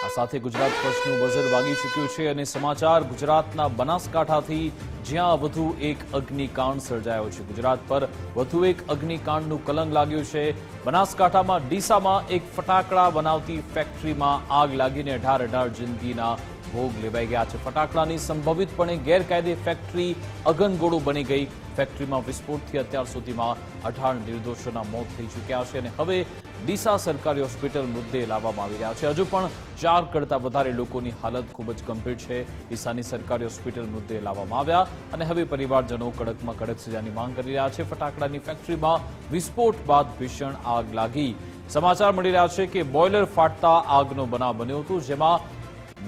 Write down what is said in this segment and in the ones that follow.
આ સાથે ગુજરાત ફર્સ્ટનું બઝર વાગી ચૂક્યું છે અને સમાચાર ગુજરાતના બનાસકાંઠાથી, જ્યાં વધુ એક અગ્નિકાંડ સર્જાયો છે। ગુજરાત પર વધુ એક અગ્નિકાંડનું કલંક લાગ્યું છે। બનાસકાંઠામાં ડીસામાં એક ફટાકડા બનાવતી ફેક્ટરીમાં આગ લાગીને 18 જિંદગીના ભોગ લેવાઈ ગયા છે। ફટાકડાની સંભવિતપણે ગેરકાયદે ફેક્ટરી અગનગોળો બની ગઈ। ફેક્ટરીમાં વિસ્ફોટથી અત્યાર સુધીમાં 18 નિર્દોષોના મોત થઈ ચૂક્યા છે અને હવે ડીસા સરકારી હોસ્પિટલ મુદ્દે લાવવામાં આવી રહ્યા છે। હજુ પણ 4 કરતા વધારે લોકોની હાલત ખૂબ જ ગંભીર છે। ડીસાની સરકારી હોસ્પિટલ મુદ્દે લાવવામાં આવ્યા અને હવે પરિવારજનો કડકમાં કડક સજાની માંગ કરી રહ્યા છે। ફટાકડાની ફેક્ટરીમાં વિસ્ફોટ બાદ ભીષણ આગ લાગી। સમાચાર મળી રહ્યા છે કે બોઇલર ફાટતા આગનો બનાવ બન્યો હતો, જેમાં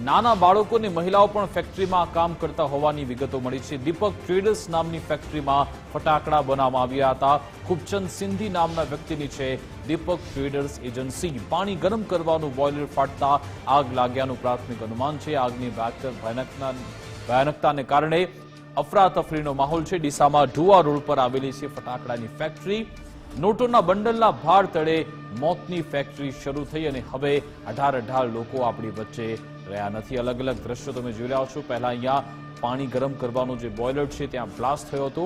નાના બાળકો અને મહિલાઓ પણ ફેક્ટરીમાં કામ કરતા હોવાની વિગતો મળી છે। દીપક ટ્રેડર્સ નામની ફેક્ટરીમાં ફટાકડા બનાવવામાં આવ્યા હતા। ખૂબચંદ સિંધી નામના વ્યક્તિની છે દીપક ટ્રેડર્સ એજન્સી। પાણી ગરમ કરવાનું બોઇલર ફાટતા આગ લાગ્યાનું પ્રાથમિક અનુમાન છે। આગની ભયાનકતાને કારણે અફરાતફરીનો માહોલ છે। ડીસામાં ઢુવા રોડ પર આવેલી છે ફટાકડાની ફેક્ટરી। નોટોના બંડલના ભાર તળે મોતની ફેક્ટરી શરૂ થઈ અને હવે 18 લોકો આપણી વચ્ચે રહ્યા નથી। અલગ અલગ દ્રશ્યો તમે જોઈ રહ્યા છો। પહેલા અહીંયા પાણી ગરમ કરવાનું જે બોઇલર છે ત્યાં બ્લાસ્ટ થયો હતો।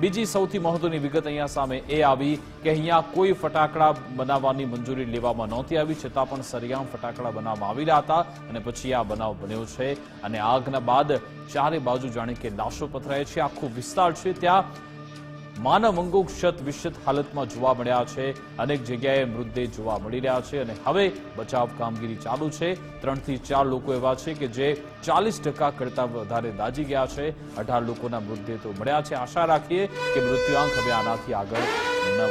બીજી સૌથી મહત્વની વિગત અહીંયા સામે એ આવી કે અહીંયા કોઈ ફટાકડા બનાવવાની મંજૂરી લેવામાં નહોતી આવી, છતાં પણ સરિયામ ફટાકડા બનાવવામાં આવી રહ્યા હતા અને પછી આ બનાવ બન્યો છે અને આગના બાદ ચારે બાજુ જાણે કે લાશો પથરાય છે। આખો વિસ્તાર છે ત્યાં માનવ અંગો ક્ષત વિક્ષત હાલતમાં જોવા મળ્યા છે। અનેક જગ્યાએ મૃતદેહ જોવા મળી રહ્યા છે અને હવે બચાવ કામગીરી ચાલુ છે। 3 થી 4 લોકો એવા છે કે જે 40% કરતા વધારે દાઝી ગયા છે। 18 લોકોના મૃતદેહ તો મળ્યા છે। આશા રાખીએ કે મૃત્યુઆંક હવે આનાથી આગળ ન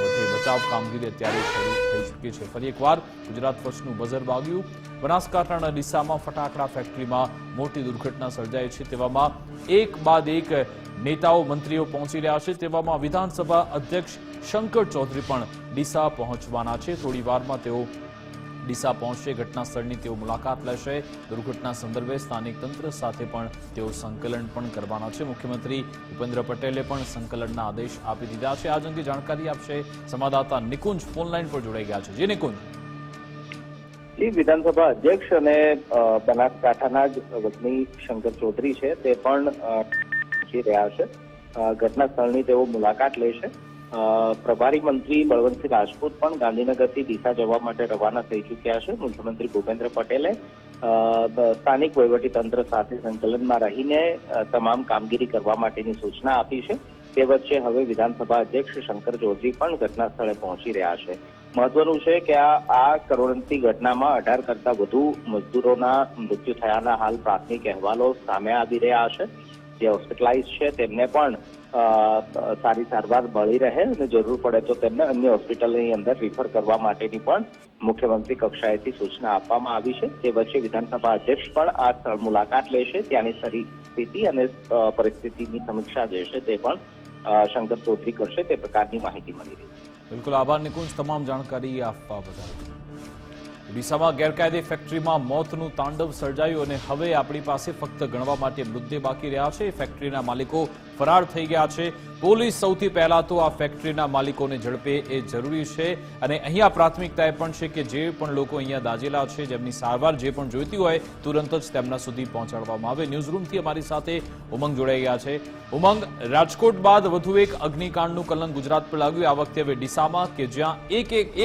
વધે। બચાવ કામગીરી અત્યારે શરૂ થઈ ચૂકી છે। ફરી એકવાર ગુજરાત ફર્સ્ટનું બઝર વાગ્યું। બનાસકાંઠાના ડીસામાં ફટાકડા ફેક્ટરીમાં મોટી દુર્ઘટના સર્જાઈ છે। તેવામાં એક બાદ એક નેતાઓ મંત્રીઓ પહોંચી રહ્યા છે। તેવામાં વિધાનસભા અધ્યક્ષ શંકર ચૌધરી પણ ડીસા પહોંચવાના છે। થોડી વારમાં તેઓ ડીસા પહોંચશે। ઘટના સ્થળની તેઓ મુલાકાત લેશે। દુર્ઘટના સંદર્ભે સ્થાનિક તંત્ર સાથે પણ તેઓ સંકલન પણ કરવાના છે। મુખ્યમંત્રી ભૂપેન્દ્ર પટેલે પણ સંકલનના આદેશ આપી દીધા છે। આજ અંગે જાણકારી આપશે સંવાદદાતા નિકુંજ ફોનલાઈન પર જોડાઈ ગયા છે। જી નિકુંજ। વિધાનસભા અધ્યક્ષ અને બનાસકાંઠાના જ વતની શંકર ચૌધરી છે તે પણ રહ્યા છે। ઘટના સ્થળની તેઓ મુલાકાત લેશે। પ્રભારી મંત્રી બળવંતસિંહ રાજપૂત પણ ગાંધીનગરથી ડીસા જવા માટે રવાના થઈ ચૂક્યા છે। મુખ્યમંત્રી ભૂપેન્દ્ર પટેલે સ્થાનિક વહીવટીતંત્ર સાથે સંકલનમાં રહીને તમામ કામગીરી કરવા માટેની સૂચના આપી છે। તે વચ્ચે હવે વિધાનસભા અધ્યક્ષ શંકર ચૌધરી પણ ઘટના સ્થળે પહોંચી રહ્યા છે। મહત્વનું છે કે આ કરુણતી ઘટનામાં 18 કરતા વધુ મજદૂરોના મૃત્યુ થયાના હાલ પ્રાથમિક અહેવાલો સામે આવી રહ્યા છે। જે હોસ્પિટલાઇઝ છે તેમને પણ સારી સારવાર મળી રહે અને જરૂર પડે તો તેમને અન્ય હોસ્પિટલની અંદર રિફર કરવા માટેની પણ મુખ્યમંત્રી કક્ષાએથી સૂચના આપવામાં આવી છે। તે વચ્ચે વિધાનસભા અધ્યક્ષ પણ આ સ્થળ મુલાકાત લેશે। ત્યાંની સ્થિતિ અને પરિસ્થિતિની સમીક્ષા જે છે તે પણ શંકર ચૌધરી કરશે, તે પ્રકારની માહિતી મળી રહી છે। બિલકુલ આભાર નિકુંજ, તમામ જાણકારી આપવા બદલ। ડીસામાં ગેરકાયદે ફેક્ટરીમાં મોતનું તાંડવ સર્જાયું અને હવે આપણી પાસે ફક્ત ગણવા માટે મૃતદેહ બાકી રહ્યા છે। ફેક્ટરીના માલિકો ફરાર થઈ ગયા છે। પોલીસ સૌથી પહેલા તો આ ફેક્ટરીના માલિકોને ઝડપે એ જરૂરી છે અને અહીંયા પ્રાથમિકતા એ પણ છે કે જે પણ લોકો અહીંયા દાઝેલા છે, જેમની સારવાર જે પણ જોઈતી હોય તુરંત જ તેમના સુધી પહોંચાડવામાં આવે। ન્યૂઝરૂમથી અમારી સાથે ઉમંગ જોડાઈ ગયા છે। ઉમંગ, રાજકોટ બાદ વધુ એક અગ્નિકાંડનું કલંક ગુજરાત પર લાગ્યું, આ વખતે હવે ડીસામાં, કે જ્યાં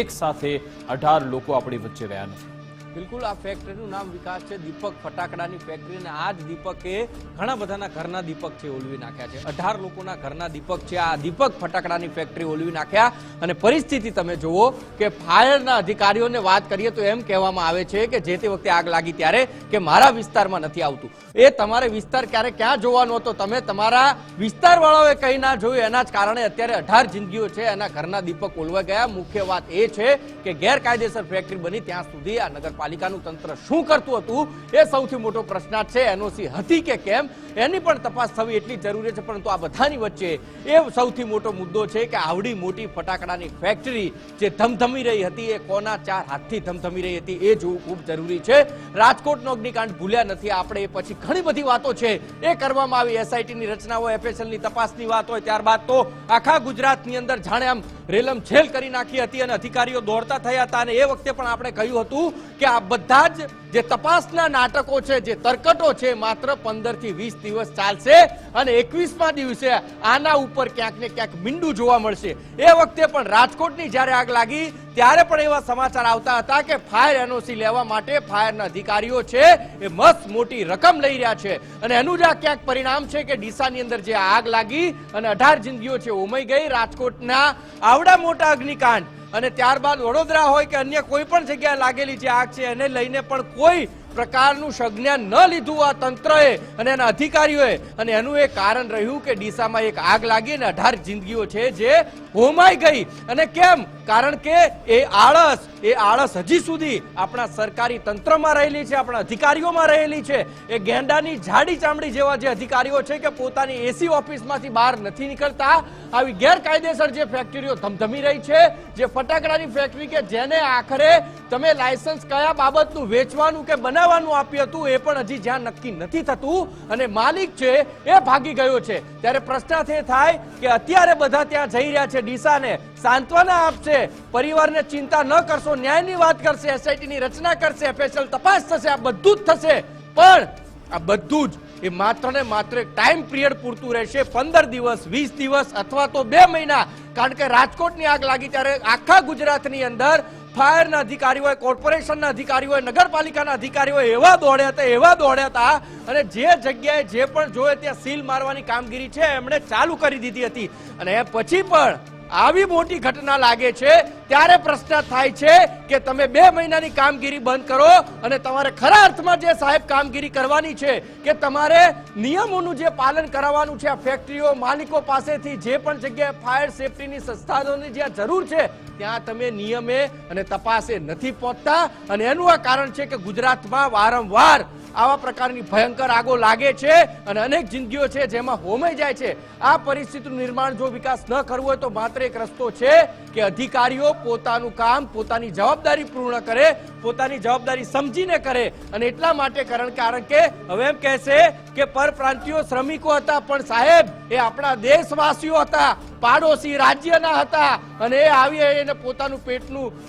એક સાથે 18 લોકો આપણી વચ્ચે રહ્યા નથી। બિલકુલ, આ ફેક્ટરીનું નામ વિકાસ છે, દીપક ફટાકડાની ફેક્ટરી, અને આ જ દીપકે ઘણા બધાના ઘરના દીપક છે ઓલવી નાખ્યા છે। 18 લોકોના ઘરના દીપક છે આ દીપક ફટાકડાની ફેક્ટરી ઓલવી નાખ્યા। અને પરિસ્થિતિ તમે જુઓ કે ફાયરના અધિકારીઓને વાત કરીએ તો એમ કહેવામાં આવે છે કે જે તે વખતે આગ લાગી ત્યારે કે મારા વિસ્તારમાં નથી આવતું। એ તમારે વિસ્તાર ક્યાં જોવાનો હતો, તમે તમારા વિસ્તારવાળાઓએ કંઈ ના જોયું, એના જ કારણે અત્યારે 18 જિંદગીઓ છે એના ઘરના દીપક ઓલવાઈ ગયા। મુખ્ય વાત એ છે કે ગેરકાયદેસર ફેક્ટરી બની ત્યાં સુધી આ નગરપાલિકાનું તંત્ર શું કરતું હતું એ સૌથી મોટો પ્રશ્નાર્થ છે। એનઓસી હતી કે કેમ એની પણ તપાસ થવી એટલી જરૂરી છે। પરંતુ આ બધાની વચ્ચે એ સૌથી મોટો મુદ્દો છે કે આવડી મોટી ફટાકડાની ફેક્ટરી જે ધમધમી રહી હતી એ કોના 4 હાથથી ધમધમી રહી હતી એ જોવું ખૂબ જરૂરી છે। રાજકોટનો અગ્નિકાંડ ભૂલ્યા નથી આપણે, એ પછી ઘણી બધી વાતો છે એ કરવામાં આવી। એસઆઈટીની રચના હોય, એફએસએલની તપાસની વાત હોય, ત્યારબાદ તો આખા ગુજરાતની અંદર જાણે આમ રેલમ છેલ કરી નાખી હતી અને અધિકારીઓ દોડતા થયા હતા। અને એ વખતે પણ આપણે કહ્યું હતું કે આ બધા જ જે તપાસના નાટકો છે, જે તરકટો છે, માત્ર 15 થી 20 દિવસ ચાલશે અને 21મા દિવસે આના ઉપર ક્યાંક ને ક્યાંક મીંડું જોવા મળશે. એ વખતે પણ રાજકોટની જ્યારે આગ લાગી ત્યારે પણ એવા સમાચાર આવતા હતા કે ફાયર એનઓસી લેવા માટે ફાયરના અધિકારીઓ છે એ મસ્ત મોટી રકમ લઈ રહ્યા છે અને એનું જ આ ક્યાંક પરિણામ છે કે ડીસાની અંદર જે આગ લાગી અને 18 જિંદગીઓ છે ઉમાઈ ગઈ. રાજકોટના આવડા મોટા અગ્નિકાંડ અને ત્યારબાદ વડોદરા હોય કે અન્ય કોઈ પણ જગ્યાએ લાગેલી જે આગ છે એને લઈને પણ કોઈ પ્રકારનું સંજ્ઞાન ન લીધું આ તંત્રએ અને એના અધિકારીઓએ. અને એનું એક કારણ રહ્યું કે ડીસામાં એક આગ લાગી અને 18 જિંદગીઓ છે જે હોમાઈ ગઈ. અને કેમ? કારણ કે એ આળસ હજી સુધી આપણા સરકારી તંત્રમાં રહેલી છે, આપણા અધિકારીઓમાં રહેલી છે. એ ગેંડાની જાડી ચામડી જેવા જે અધિકારીઓ છે કે પોતાની એસી ઓફિસમાંથી બહાર નથી નીકળતા. આવી ગેરકાયદેસર જે ફેક્ટરીઓ ધમધમી રહી છે, જે ફટાકડાની ફેક્ટરી કે જેને આખરે તમે લાયસન્સ કયા બાબતનું વેચવાનું કે બનાવવાનું આપ્યું હતું એ પણ હજી જ્યાં નક્કી નથી થતું અને માલિક છે એ ભાગી ગયો છે. ત્યારે પ્રશ્ન એ થાય કે અત્યારે બધા ત્યાં જઈ રહ્યા છે, ડીસાને સાંત્વના આપશે, પરિવારને ચિંતા ન કરશો, ન્યાયની વાત કરશે, એસઆઈટીની રચના કરશે, સ્પેશિયલ તપાસ થશે, આ બધું જ થશે. પણ આ બધું જ એ માત્ર ને માત્ર ટાઈમ પિરિયડ પૂરતું રહેશે, 15 દિવસ, 20 દિવસ અથવા તો 2 મહિના. કારણ કે રાજકોટની આગ લાગી ત્યારે આખા ગુજરાતની અંદર ફાયરના અધિકારીઓ, કોર્પોરેશનના અધિકારીઓ, નગરપાલિકાના અધિકારીઓ એવા દોડ્યા હતા અને જે જગ્યાએ જે પણ જોયે ત્યાં સીલ મારવાની કામગીરી છે એમણે ચાલુ કરી દીધી હતી. અને એ પછી પણ આવી મોટી ઘટના લાગે છે ત્યારે પ્રશ્ન થાય છે કે તમે 2 મહિનાની કામગીરી બંધ કરો અને તમારે ખરા અર્થમાં જે સાહેબ કામગીરી કરવાની છે કે તમારે નિયમોનું જે પાલન કરાવવાનું છે. આ ફેક્ટરીઓ માલિકો પાસેથી જે પણ જગ્યાએ ફાયર સેફટીની સંસ્થાઓની જ્યાં જરૂર છે ત્યાં તમે નિયમે અને તપાસે નથી પહોંચતા અને એનું આ કારણ છે કે ગુજરાતમાં વારંવાર આવા પ્રકારની ભયંકર આગો લાગે છે અને અનેક જિંદગીઓ છે જેમાં હોમાઈ જાય છે. આ પરિસ્થિતિનું નિર્માણ જો વિકાસ ન કરવું હોય તો માત્ર એક રસ્તો છે કે અધિકારીઓ પોતાનું કામ, પોતાની જવાબદારી પૂર્ણ કરે, પોતાની જવાબદારી સમજીને કરે. અને એટલા માટે કારણ કે હવે એમ કહેશે કે પરપ્રાંતિયો શ્રમિકો હતા પણ સાહેબ એ આપણા દેશવાસીઓ હતા, પાડોશી રાજ્યના હતા અને એ આવી એને પોતાનું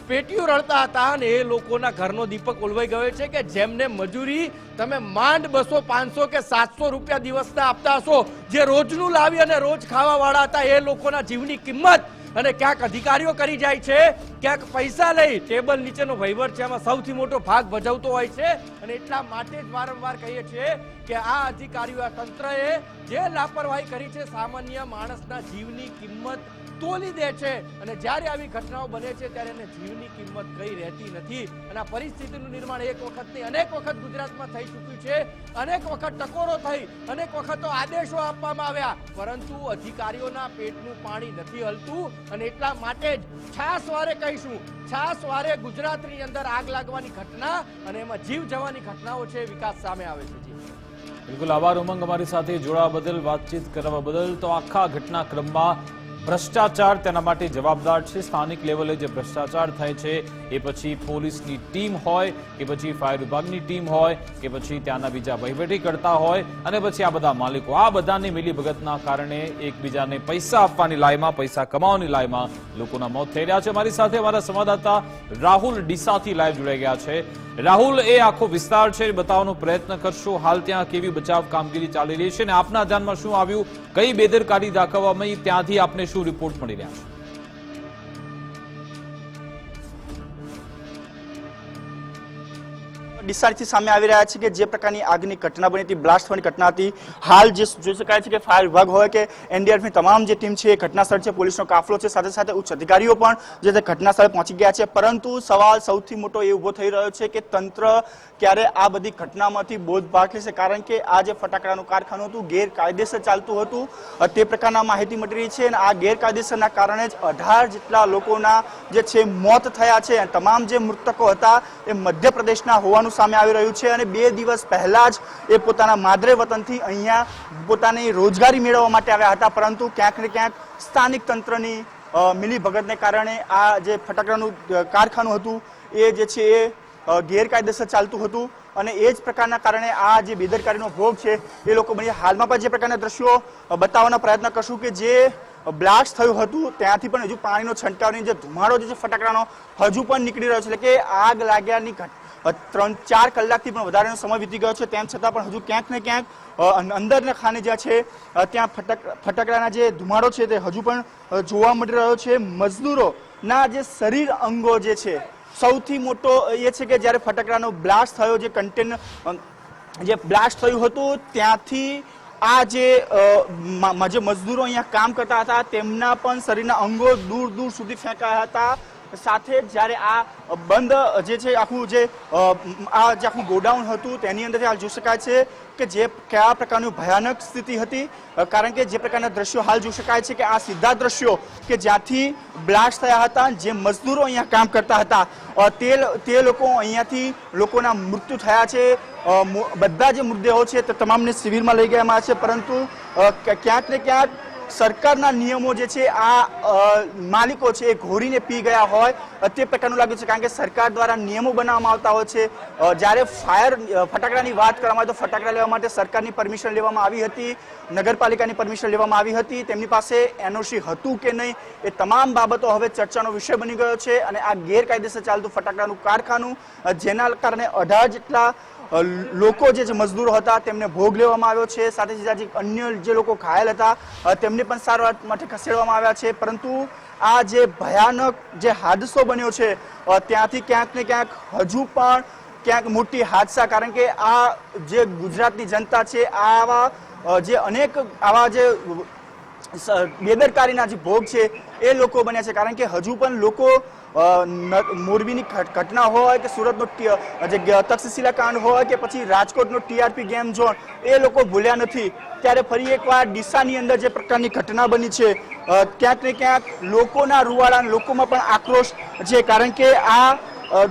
પેટીયું રળતા હતા અને એ લોકોના ઘરનો દીપક ઓલવાઈ ગયો છે કે જેમને મજૂરી તમે માંડ 200, 500 કે 700 રૂપિયા દિવસના આપતા હશો, જે રોજનું લાવી અને રોજ ખાવા વાળા હતા, એ લોકોના જીવની કિંમત અને ક્યાંક અધિકારીઓ કરી જાય છે, ક્યાંક પૈસા લઈ ટેબલ નીચેનો વહીવટ છે એમાં સૌથી મોટો ભાગ ભજવતો હોય છે. અને એટલા માટે જ વારંવાર કહીએ છીએ કે આ અધિકારીઓ, આ તંત્રએ જે લાપરવાહી કરી છે સામાન્ય માણસના જીવની કિંમત તોલી દે છે અને જ્યારે આવી ઘટનાઓ બને છે ત્યારે એને જીવની કિંમત કઈ રહેતી નથી. અને આ પરિસ્થિતિનું નિર્માણ એક વખત નહીં અનેક વખત ગુજરાતમાં થઈ ચૂક્યું છે, અનેક વખત ટકોરો થઈ, અનેક વખત આદેશો આપવામાં આવ્યા, પરંતુ અધિકારીઓના પેટનું પાણી નથી હલતું. અને એટલા માટે જ છાસવારે કહીશું, છાસવારે ગુજરાતની અંદર આગ લાગવાની ઘટના અને એમાં જીવ જવાની ઘટનાઓ છે વિકાસ સામે આવે છે. બિલકુલ આભાર ઉમંગ, અમારી સાથે જોડાવા બદલ, વાતચીત કરવા બદલ. તો આખા ઘટનાક્રમમાં ભ્રષ્ટાચાર તેના માટે જવાબદાર છે. સ્થાનિક લેવલે જે ભ્રષ્ટાચાર થાય છે એ પછી પોલીસની ટીમ હોય કે પછી ફાયર વિભાગની ટીમ હોય કે પછી ત્યાંના બીજા વહીવટી કરતા હોય અને પછી આ બધા માલિકો, આ બધાની મિલીભગતના કારણે એકબીજાને પૈસા આપવાની લાયમાં, પૈસા કમાવાની લાયમાં લોકોના મોત થઈ રહ્યા છે. મારી સાથે અમારા સંવાદદાતા રાહુલ ડીસાથી લાઈવ જોડાઈ ગયા છે. રાહુલ, એ આખો વિસ્તાર છે બતાવવાનો પ્રયત્ન કરશો, હાલ ત્યાં કેવી બચાવ કામગીરી ચાલી રહી છે અને આપના ધ્યાનમાં શું આવ્યું, કઈ બેદરકારી દાખવવામાં ત્યાંથી આપને શું રિપોર્ટ મળી રહ્યા છે? ડીસાથી સામે આવી રહ્યા છે કે જે પ્રકારની આગની ઘટના બની હતી, બ્લાસ્ટ થવાની ઘટના હતી. હાલ જે જોઈ શકાય છે કે ફાયર વિભાગ હોય કે એનડીઆરએફની તમામ જે ટીમ છે એ ઘટનાસ્થળ છે, પોલીસનો કાફલો છે, સાથે સાથે ઉચ્ચ અધિકારીઓ પણ જે ઘટનાસ્થળે પહોંચી ગયા છે. પરંતુ સવાલ સૌથી મોટો એ ઉભો થઈ રહ્યો છે કે તંત્ર ક્યારે આ બધી ઘટનામાંથી બોધપાઠ લેશે, કારણ કે આ જે ફટાકડાનું કારખાનું હતું ગેરકાયદેસર ચાલતું હતું તે પ્રકારના માહિતી મળી રહી છે અને આ ગેરકાયદેસરના કારણે જ 18 જેટલા લોકોના જે છે મોત થયા છે. તમામ જે મૃતકો હતા એ મધ્યપ્રદેશના હોવાનું સામે આવી રહ્યું છે અને 2 દિવસ પહેલા જ એ પોતાના માદરે વતનથી અહીંયા પોતાની રોજગારી મેળવવા માટે આવ્યા હતા, પરંતુ ક્યાંક ને ક્યાંક સ્થાનિક તંત્રની મિલીભગતને કારણે આ જે ફટાકડાનું કારખાનું હતું એ જે છે એ ગેરકાયદેસર ચાલતું હતું અને એ જ પ્રકારના કારણે આ જે બેદરકારીનો ભોગ છે એ લોકો બની. હાલમાં પણ જે પ્રકારના દ્રશ્યો બતાવવાનો પ્રયત્ન કરશું કે જે બ્લાસ્ટ થયું હતું ત્યાંથી પણ હજુ પાણીનો છંટકાવની જે ધુમાડો જે ફટાકડાનો હજુ પણ નીકળી રહ્યો છે, એટલે કે આગ લાગ્યાની 3-4 કલાકથી પણ વધારેનો સમય વીતી ગયો છે, તેમ છતાં પણ હજુ ક્યાંક ને ક્યાંક અંદરના ખાને જ્યાં છે ત્યાં ફટાકડાના જે ધુમાડો છે તે હજુ પણ જોવા મળી રહ્યો છે. મજદૂરોના જે શરીર અંગો જે છે, સૌથી મોટો એ છે કે જ્યારે ફટાકડાનો બ્લાસ્ટ થયો, જે બ્લાસ્ટ થયું હતું ત્યાંથી આ જે મજદૂરો અહીંયા કામ કરતા હતા તેમના પણ શરીરના અંગો દૂર દૂર સુધી ફેંકાયા હતા. સાથે જ્યારે આ બંધ જે છે આખું ગોડાઉન હતું તેની અંદરથી હાલ જોઈ શકાય છે કે જે કયા પ્રકારની ભયાનક સ્થિતિ હતી, કારણ કે જે પ્રકારના દ્રશ્યો હાલ જોઈ શકાય છે કે આ સીધા દ્રશ્યો કે જ્યાંથી બ્લાસ્ટ થયા હતા, જે મજદૂરો અહીંયા કામ કરતા હતા તે લોકો અહીંયાથી લોકોના મૃત્યુ થયા છે. બધા જે મૃતદેહો છે તે તમામને સિવિલમાં લઈ ગયામાં છે, પરંતુ ક્યાંક ને ક્યાંક સરકારના નિયમો જે છે આ માલિકો છે એ ઘોરીને પી ગયા હોય તે પ્રકારનું લાગ્યું છે, કારણ કે સરકાર દ્વારા નિયમો બનાવવામાં આવતા હોય છે. જ્યારે ફટાકડાની વાત કરવામાં આવે તો ફટાકડા લેવા માટે સરકારની પરમિશન લેવામાં આવી હતી, નગરપાલિકાની પરમિશન લેવામાં આવી હતી, તેમની પાસે એનઓસી હતું કે નહીં એ તમામ બાબતો હવે ચર્ચાનો વિષય બની ગયો છે. અને આ ગેરકાયદેસર ચાલતું ફટાકડાનું કારખાનું, જેના કારણે 18 જેટલા લોકો જે મજદૂરો હતા તેમને ભોગ લેવામાં આવ્યો છે. સાથે સાથે અન્ય જે લોકો ઘાયલ હતા તેમને પણ સારવાર માટે ખસેડવામાં આવ્યા છે. પરંતુ આ જે ભયાનક જે હાદસો બન્યો છે ત્યાંથી ક્યાંક ને ક્યાંક હજુ પણ ક્યાંક મોટી હાદસા, કારણ કે આ જે ગુજરાતની જનતા છે આવા જે અનેક આવા જે બેદરકારીના જે ભોગ છે એ લોકો બન્યા છે. કારણ કે હજુ પણ લોકો મોરબીની ઘટના હોય કે સુરતનો જે તક્ષશિલા કાંડ હોય કે પછી રાજકોટનો ટીઆરપી ગેમ ઝોન, એ લોકો ભૂલ્યા નથી. ત્યારે ફરી એકવાર ડીસાની અંદર જે પ્રકારની ઘટના બની છે ક્યાંક ને ક્યાંક લોકોના રૂવાડા, લોકોમાં પણ આક્રોશ છે, કારણ કે આ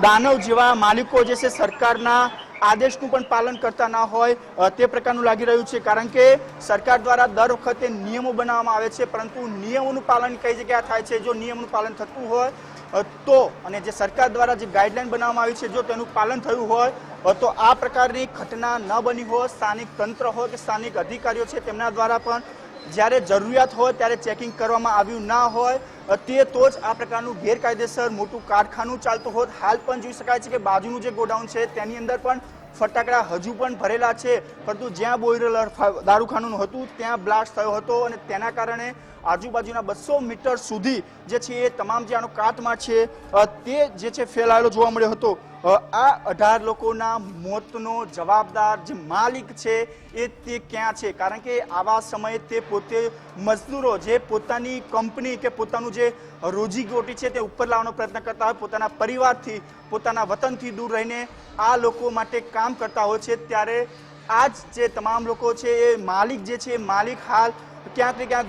દાનવ જેવા માલિકો જે છે સરકારના આદેશનું પણ પાલન કરતા ના હોય તે પ્રકારનું લાગી રહ્યું છે. કારણ કે સરકાર દ્વારા દર વખતે નિયમો બનાવવામાં આવે છે, પરંતુ નિયમોનું પાલન કઈ જગ્યાએ થાય છે? જો નિયમોનું પાલન થતું હોય તો, અને જે સરકાર દ્વારા જે ગાઈડલાઈન બનાવવામાં આવી છે જો તેનું પાલન થયું હોય તો આ પ્રકારની ઘટના ન બની હોય. સ્થાનિક તંત્ર હોય કે સ્થાનિક અધિકારીઓ છે તેમના દ્વારા પણ જ્યારે જરૂરિયાત હોય ત્યારે ચેકિંગ કરવામાં આવ્યું ના હોય તો જ આ પ્રકારનું ગેરકાયદેસર મોટું કારખાનું ચાલતું હોત. હાલ પણ જોઈ શકાય છે કે બાજુનું જે ગોડાઉન છે તેની અંદર પણ ફટાકડા હજુ પણ ભરેલા છે, પરંતુ જ્યાં બોઈલર દારૂખાનું હતું ત્યાં બ્લાસ્ટ થયો હતો અને તેના કારણે આજુબાજુના 200 મીટર સુધી જે છે એ તમામ જે આનો કાટમાળ છે તે જે છે ફેલાયેલો જોવા મળ્યો હતો. આ 18 લોકોના મોતનો જવાબદાર જે માલિક છે તે ક્યાં છે? કારણ કે આવા સમયે તે પોતે મજદૂરો જે પોતાની કંપની કે પોતાનું જે રોજીરોટી છે તે ઉપર લાવવાનો પ્રયત્ન કરતા હોય, પોતાના પરિવારથી, પોતાના વતનથી દૂર રહીને આ લોકો માટે કામ કરતા હોય છે, ત્યારે આ જે તમામ લોકો છે એ માલિક જે છે માલિક હાલ ક્યાંક ને ક્યાંક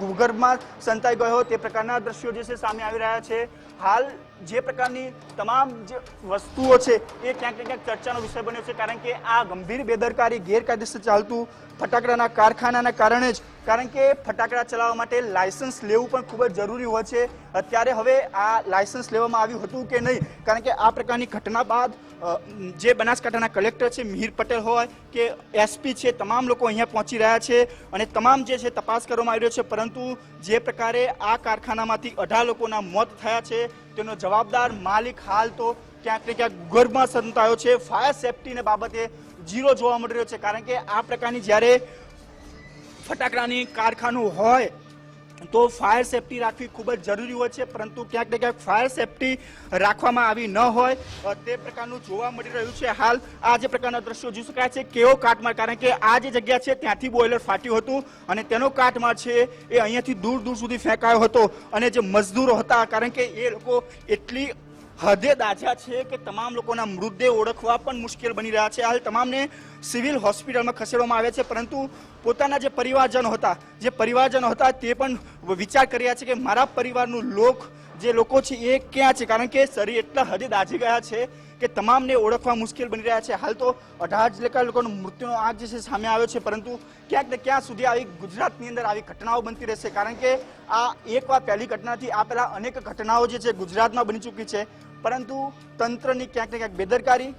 ભૂગર્ભમાં સંતાઈ ગયો તે પ્રકારના દ્રશ્યો જે છે સામે આવી રહ્યા છે. હાલ જે પ્રકારની તમામ જે વસ્તુઓ છે એ ક્યાંક ને ક્યાંક ચર્ચાનો વિષય બન્યો છે, કારણ કે આ ગંભીર બેદરકારી, ગેરકાયદેસર ચાલતું ફટાકડાના કારખાનાના કારણે જ, કારણ કે ફટાકડા ચલાવવા માટે લાયસન્સ લેવું પણ ખૂબ જ જરૂરી હોય છે. અત્યારે હવે આ લાયસન્સ લેવામાં આવ્યું હતું કે નહીં? કારણ કે આ પ્રકારની ઘટના બાદ જે બનાસકાંઠાના કલેક્ટર છે મિહિર પટેલ હોય કે એસપી છે, તમામ લોકો અહીંયા પહોંચી રહ્યા છે અને તમામ જે છે તપાસ કરવામાં આવી રહ્યો છે. પરંતુ જે પ્રકારે આ કારખાનામાંથી 18 લોકોના મોત થયા છે તેનો જવાબદાર માલિક હાલ તો ક્યાંક ને ક્યાંક ભૂગર્ભમાં સંતાયો છે. ફાયર સેફટીને બાબતે ઝીરો જોવા મળી રહ્યો છે, કારણ કે આ પ્રકારની જ્યારે ફટાકડાની કારખાનું હોય તો ફાયર સેફટી રાખવી ખૂબ જ જરૂરી હોય છે, પરંતુ ક્યાંક ને ક્યાંક ફાયર સેફટી રાખવામાં આવી ન હોય તે પ્રકારનું જોવા મળી રહ્યું છે. હાલ આ જે પ્રકારના દ્રશ્યો જોઈ શકાય છે કેવો કાટમાળ, કારણ કે આ જે જગ્યા છે ત્યાંથી બોઇલર ફાટ્યું હતું અને તેનો કાટમાળ છે એ અહીંયાથી દૂર દૂર સુધી ફેંકાયો હતો. અને જે મજદૂરો હતા, કારણ કે એ લોકો એટલી હદે દાઝ્યા છે કે તમામ લોકોના મૃતદેહ ઓળખવા પણ મુશ્કેલ બની રહ્યા છે. હાલ તમામને સિવિલ હોસ્પિટલમાં ખસેડવામાં આવ્યા છે, પરંતુ પોતાના જે પરિવારજનો હતા તે પણ વિચાર કરી રહ્યા છે કે મારા પરિવારનું જે લોકો છે એ ક્યાં છે, કારણ કે શરીર એટલા હદે દાઝી ગયા છે કે તમામને ઓળખવા મુશ્કેલ બની રહ્યા છે. હાલ તો 18 જેટલા લોકોનો મૃત્યુનો આંક જે છે સામે આવ્યો છે, પરંતુ ક્યાંક ને ક્યાં સુધી આવી ગુજરાતની અંદર આવી ઘટનાઓ બનતી રહેશે, કારણ કે આ એકવાર પહેલી ઘટનાથી આ પહેલા અનેક ઘટનાઓ જે છે ગુજરાતમાં બની ચૂકી છે. પરંતુ તંત્રની ક્યાંક ને ક્યાંક બેદરકારી,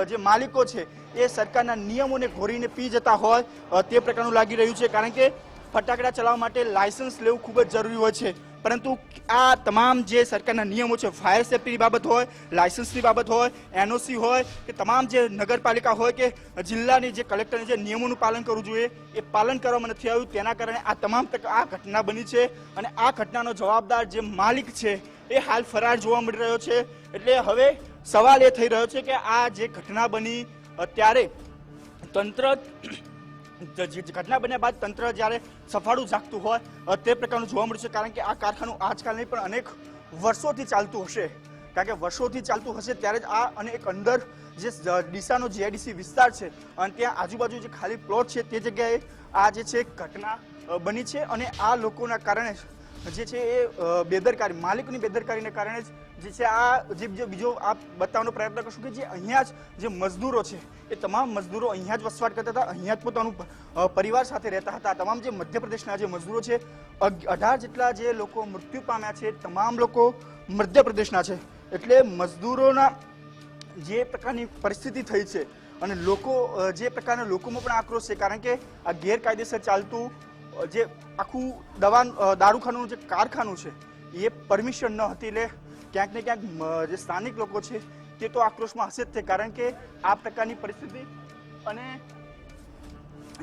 જે માલિકો છે એ સરકારના નિયમોને ઘોરીને પી જતા હોય તે પ્રકારનું લાગી રહ્યું છે. કારણ કે ફટાકડા ચલાવવા માટે લાયસન્સ લેવું ખૂબ જ જરૂરી હોય છે, પરંતુ આ તમામ જે સરકારના નિયમો છે, ફાયર સેફ્ટીની બાબત હોય, લાયસન્સની બાબત હોય, એનઓસી હોય કે તમામ જે નગરપાલિકા હોય કે જિલ્લાની જે કલેક્ટરની જે નિયમોનું પાલન કરવું જોઈએ એ પાલન કરવામાં નથી આવ્યું. તેના કારણે આ તમામ આ ઘટના બની છે અને આ ઘટનાનો જવાબદાર જે માલિક છે એ હાલ ફરાર જોવા મળી રહ્યો છે. એટલે હવે સવાલ એ થઈ રહ્યો છે કે આ જે ઘટના બની ત્યારે તંત્ર ઘટના બન્યા બાદ તંત્ર જ્યારે સફાળું જાગતું હોય તે પ્રકારનું જોવા મળ્યું છે. કારણ કે આ કારખાનું આજકાલ નહીં પણ અનેક વર્ષોથી ચાલતું હશે. કારણ કે વર્ષોથી ચાલતું હશે ત્યારે જ આ અને એક અંદર જે ડીસાનો જીઆઈડીસી વિસ્તાર છે અને ત્યાં આજુબાજુ જે ખાલી પ્લોટ છે તે જગ્યાએ આ જે છે ઘટના બની છે. અને આ લોકોના કારણે જે છે એ બેદરકારી, માલિકની બેદરકારીને કારણે જ જે છે આ જે બીજો આ બતાવવાનો પ્રયત્ન કરશું કે જે અહીંયા જ જે મજદૂરો છે એ તમામ મજદૂરો અહીંયા જ વસવાટ કરતા હતા, અહીંયા જ પોતાનું પરિવાર સાથે રહેતા હતા. તમામ જે મધ્યપ્રદેશના જે મજદૂરો છે 18 જેટલા જે લોકો મૃત્યુ પામ્યા છે તમામ લોકો મધ્યપ્રદેશના છે. એટલે મજદૂરોના જે પ્રકારની પરિસ્થિતિ થઈ છે અને લોકો જે પ્રકારના લોકોમાં પણ આક્રોશ છે. કારણ કે આ ગેરકાયદેસર ચાલતું જે આખું દારૂખાનું જે કારખાનું છે એ પરમિશન ન હતી. એટલે ક્યાંક ને ક્યાંક જે સ્થાનિક લોકો છે તે તો આક્રોશમાં હશે જ તે. કારણ કે આ પ્રકારની પરિસ્થિતિ અને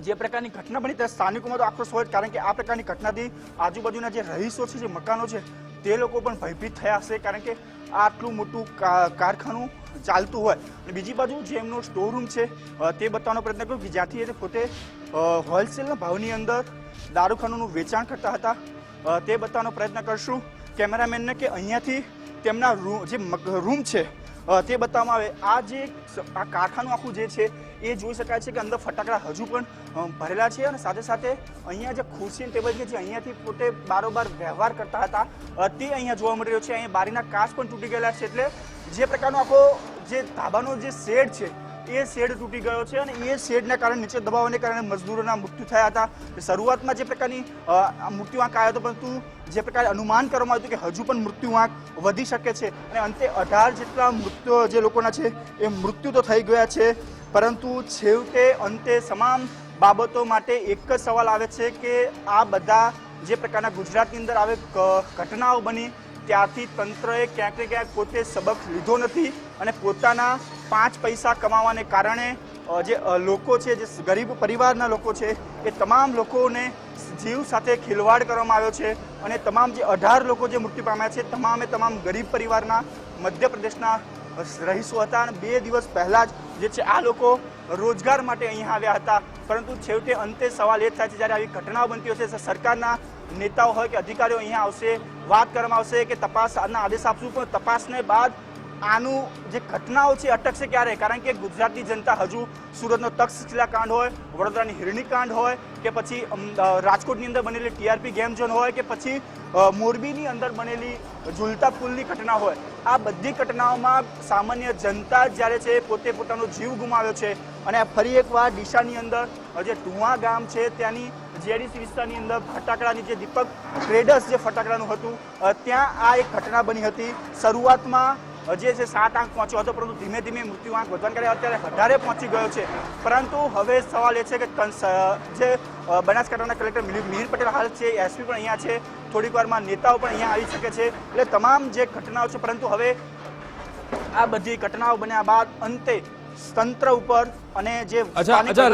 જે પ્રકારની ઘટના બની ત્યારે સ્થાનિકોમાં તો આક્રોશ હોય જ. કારણ કે આ પ્રકારની ઘટનાથી આજુબાજુના જે રહીશો છે, જે મકાનો છે તે લોકો પણ ભયભીત થયા હશે. કારણ કે આટલું મોટું કારખાનું ચાલતું હોય. અને બીજી બાજુ જે એમનો સ્ટોર રૂમ છે તે બતાવવાનો પ્રયત્ન કર્યો કે જ્યાંથી એ પોતે હોલસેલના ભાવની અંદર દારૂખાનું વેચાણ કરતા હતા તે બતાવવાનો પ્રયત્ન કરશું કેમેરામેનને કે અહીંયાથી તેમના જે રૂમ છે તે બતાવવામાં આવે. આ જે આ કારખાનું આખું જે છે એ જોઈ શકાય છે કે અંદર ફટાકડા હજુ પણ ભરેલા છે અને સાથે સાથે અહીંયા જે ખુરશી ટેબલ છે જે અહીંયાથી પોતે બારોબાર વ્યવહાર કરતા હતા તે અહીંયા જોવા મળી રહ્યો છે. અહીંયા બારીના કાચ પણ તૂટી ગયેલા છે. એટલે જે પ્રકારનો આખો જે ધાબાનો જે શેડ છે એ શેડ તૂટી ગયો છે અને એ શેડના કારણે નીચે દબાવવાને કારણે મજદૂરોના મૃત્યુ થયા હતા. શરૂઆતમાં જે પ્રકારની મૃત્યુઆંક આવ્યો હતો પરંતુ જે પ્રકારે અનુમાન કરવામાં આવ્યું હતું કે હજુ પણ મૃત્યુઆંક વધી શકે છે અને અંતે 18 જેટલા મૃત્યુ જે લોકોના છે એ મૃત્યુ તો થઈ ગયા છે. પરંતુ છેવટે અંતે તમામ બાબતો માટે એક જ સવાલ આવે છે કે આ બધા જે પ્રકારના ગુજરાતની અંદર આવે ઘટનાઓ બની ત્યારથી તંત્રએ ક્યાંક ને ક્યાંક પોતે સબક લીધો નથી અને પોતાના 5 પૈસા કમાવાને કારણે જે લોકો છે, જે ગરીબ પરિવારના લોકો છે એ તમામ લોકોને જીવ સાથે ખિલવાડ કરવામાં આવ્યો છે. અને તમામ જે 18 લોકો જે મૃત્યુ પામ્યા છે તમામે તમામ ગરીબ પરિવારના મધ્યપ્રદેશના રહીશો હતા. અને 2 દિવસ પહેલા જ જે છે આ લોકો રોજગાર માટે અહીંયા આવ્યા હતા. પરંતુ છેવટે અંતે સવાલ એ થાય છે જ્યારે આવી ઘટનાઓ બનતી હશે સરકારના નેતાઓ હોય કે અધિકારીઓ અહીંયા આવશે, વાત કરવામાં આવશે કે તપાસના આદેશ આપશું, પણ તપાસને બાદ આનું જે ઘટનાઓ છે અટકશે ક્યારે? કારણ કે ગુજરાતની જનતા હજુ સુરતનો તક્ષશિલા કાંડ હોય, વડોદરાની હિરણી કાંડ હોય કે પછી રાજકોટની અંદર બનેલી ટીઆરપી ગેમ ઝોન હોય કે પછી મોરબીની અંદર બનેલી ઝૂલતા પુલની ઘટના હોય, આ બધી ઘટનાઓમાં સામાન્ય જનતા જ્યારે છે પોતે પોતાનો જીવ ગુમાવ્યો છે. અને ફરી એકવાર ડીસાની અંદર જે ટુવા ગામ છે ત્યાંની જીઆઈડીસી વિસ્તારની અંદર ફટાકડાની જે દીપક ટ્રેડર્સ જે ફટાકડાનું હતું ત્યાં આ એક ઘટના બની હતી. શરૂઆતમાં જે છે 7 આંક પહોંચ્યો હતો પરંતુ ધીમે ધીમે મૃત્યુઆંક વધવાને કારણે અત્યારે 18 પહોંચી ગયો છે. પરંતુ હવે સવાલ એ છે કે જે બનાસકાંઠાના કલેક્ટર મિહિર પટેલ હાલ છે, એસપી પણ અહીંયા છે, થોડીક વારમાં નેતાઓ પણ અહીંયા આવી શકે છે. એટલે તમામ જે ઘટનાઓ છે પરંતુ હવે આ બધી ઘટનાઓ બન્યા બાદ અંતે તંત્ર ઉપર અને જે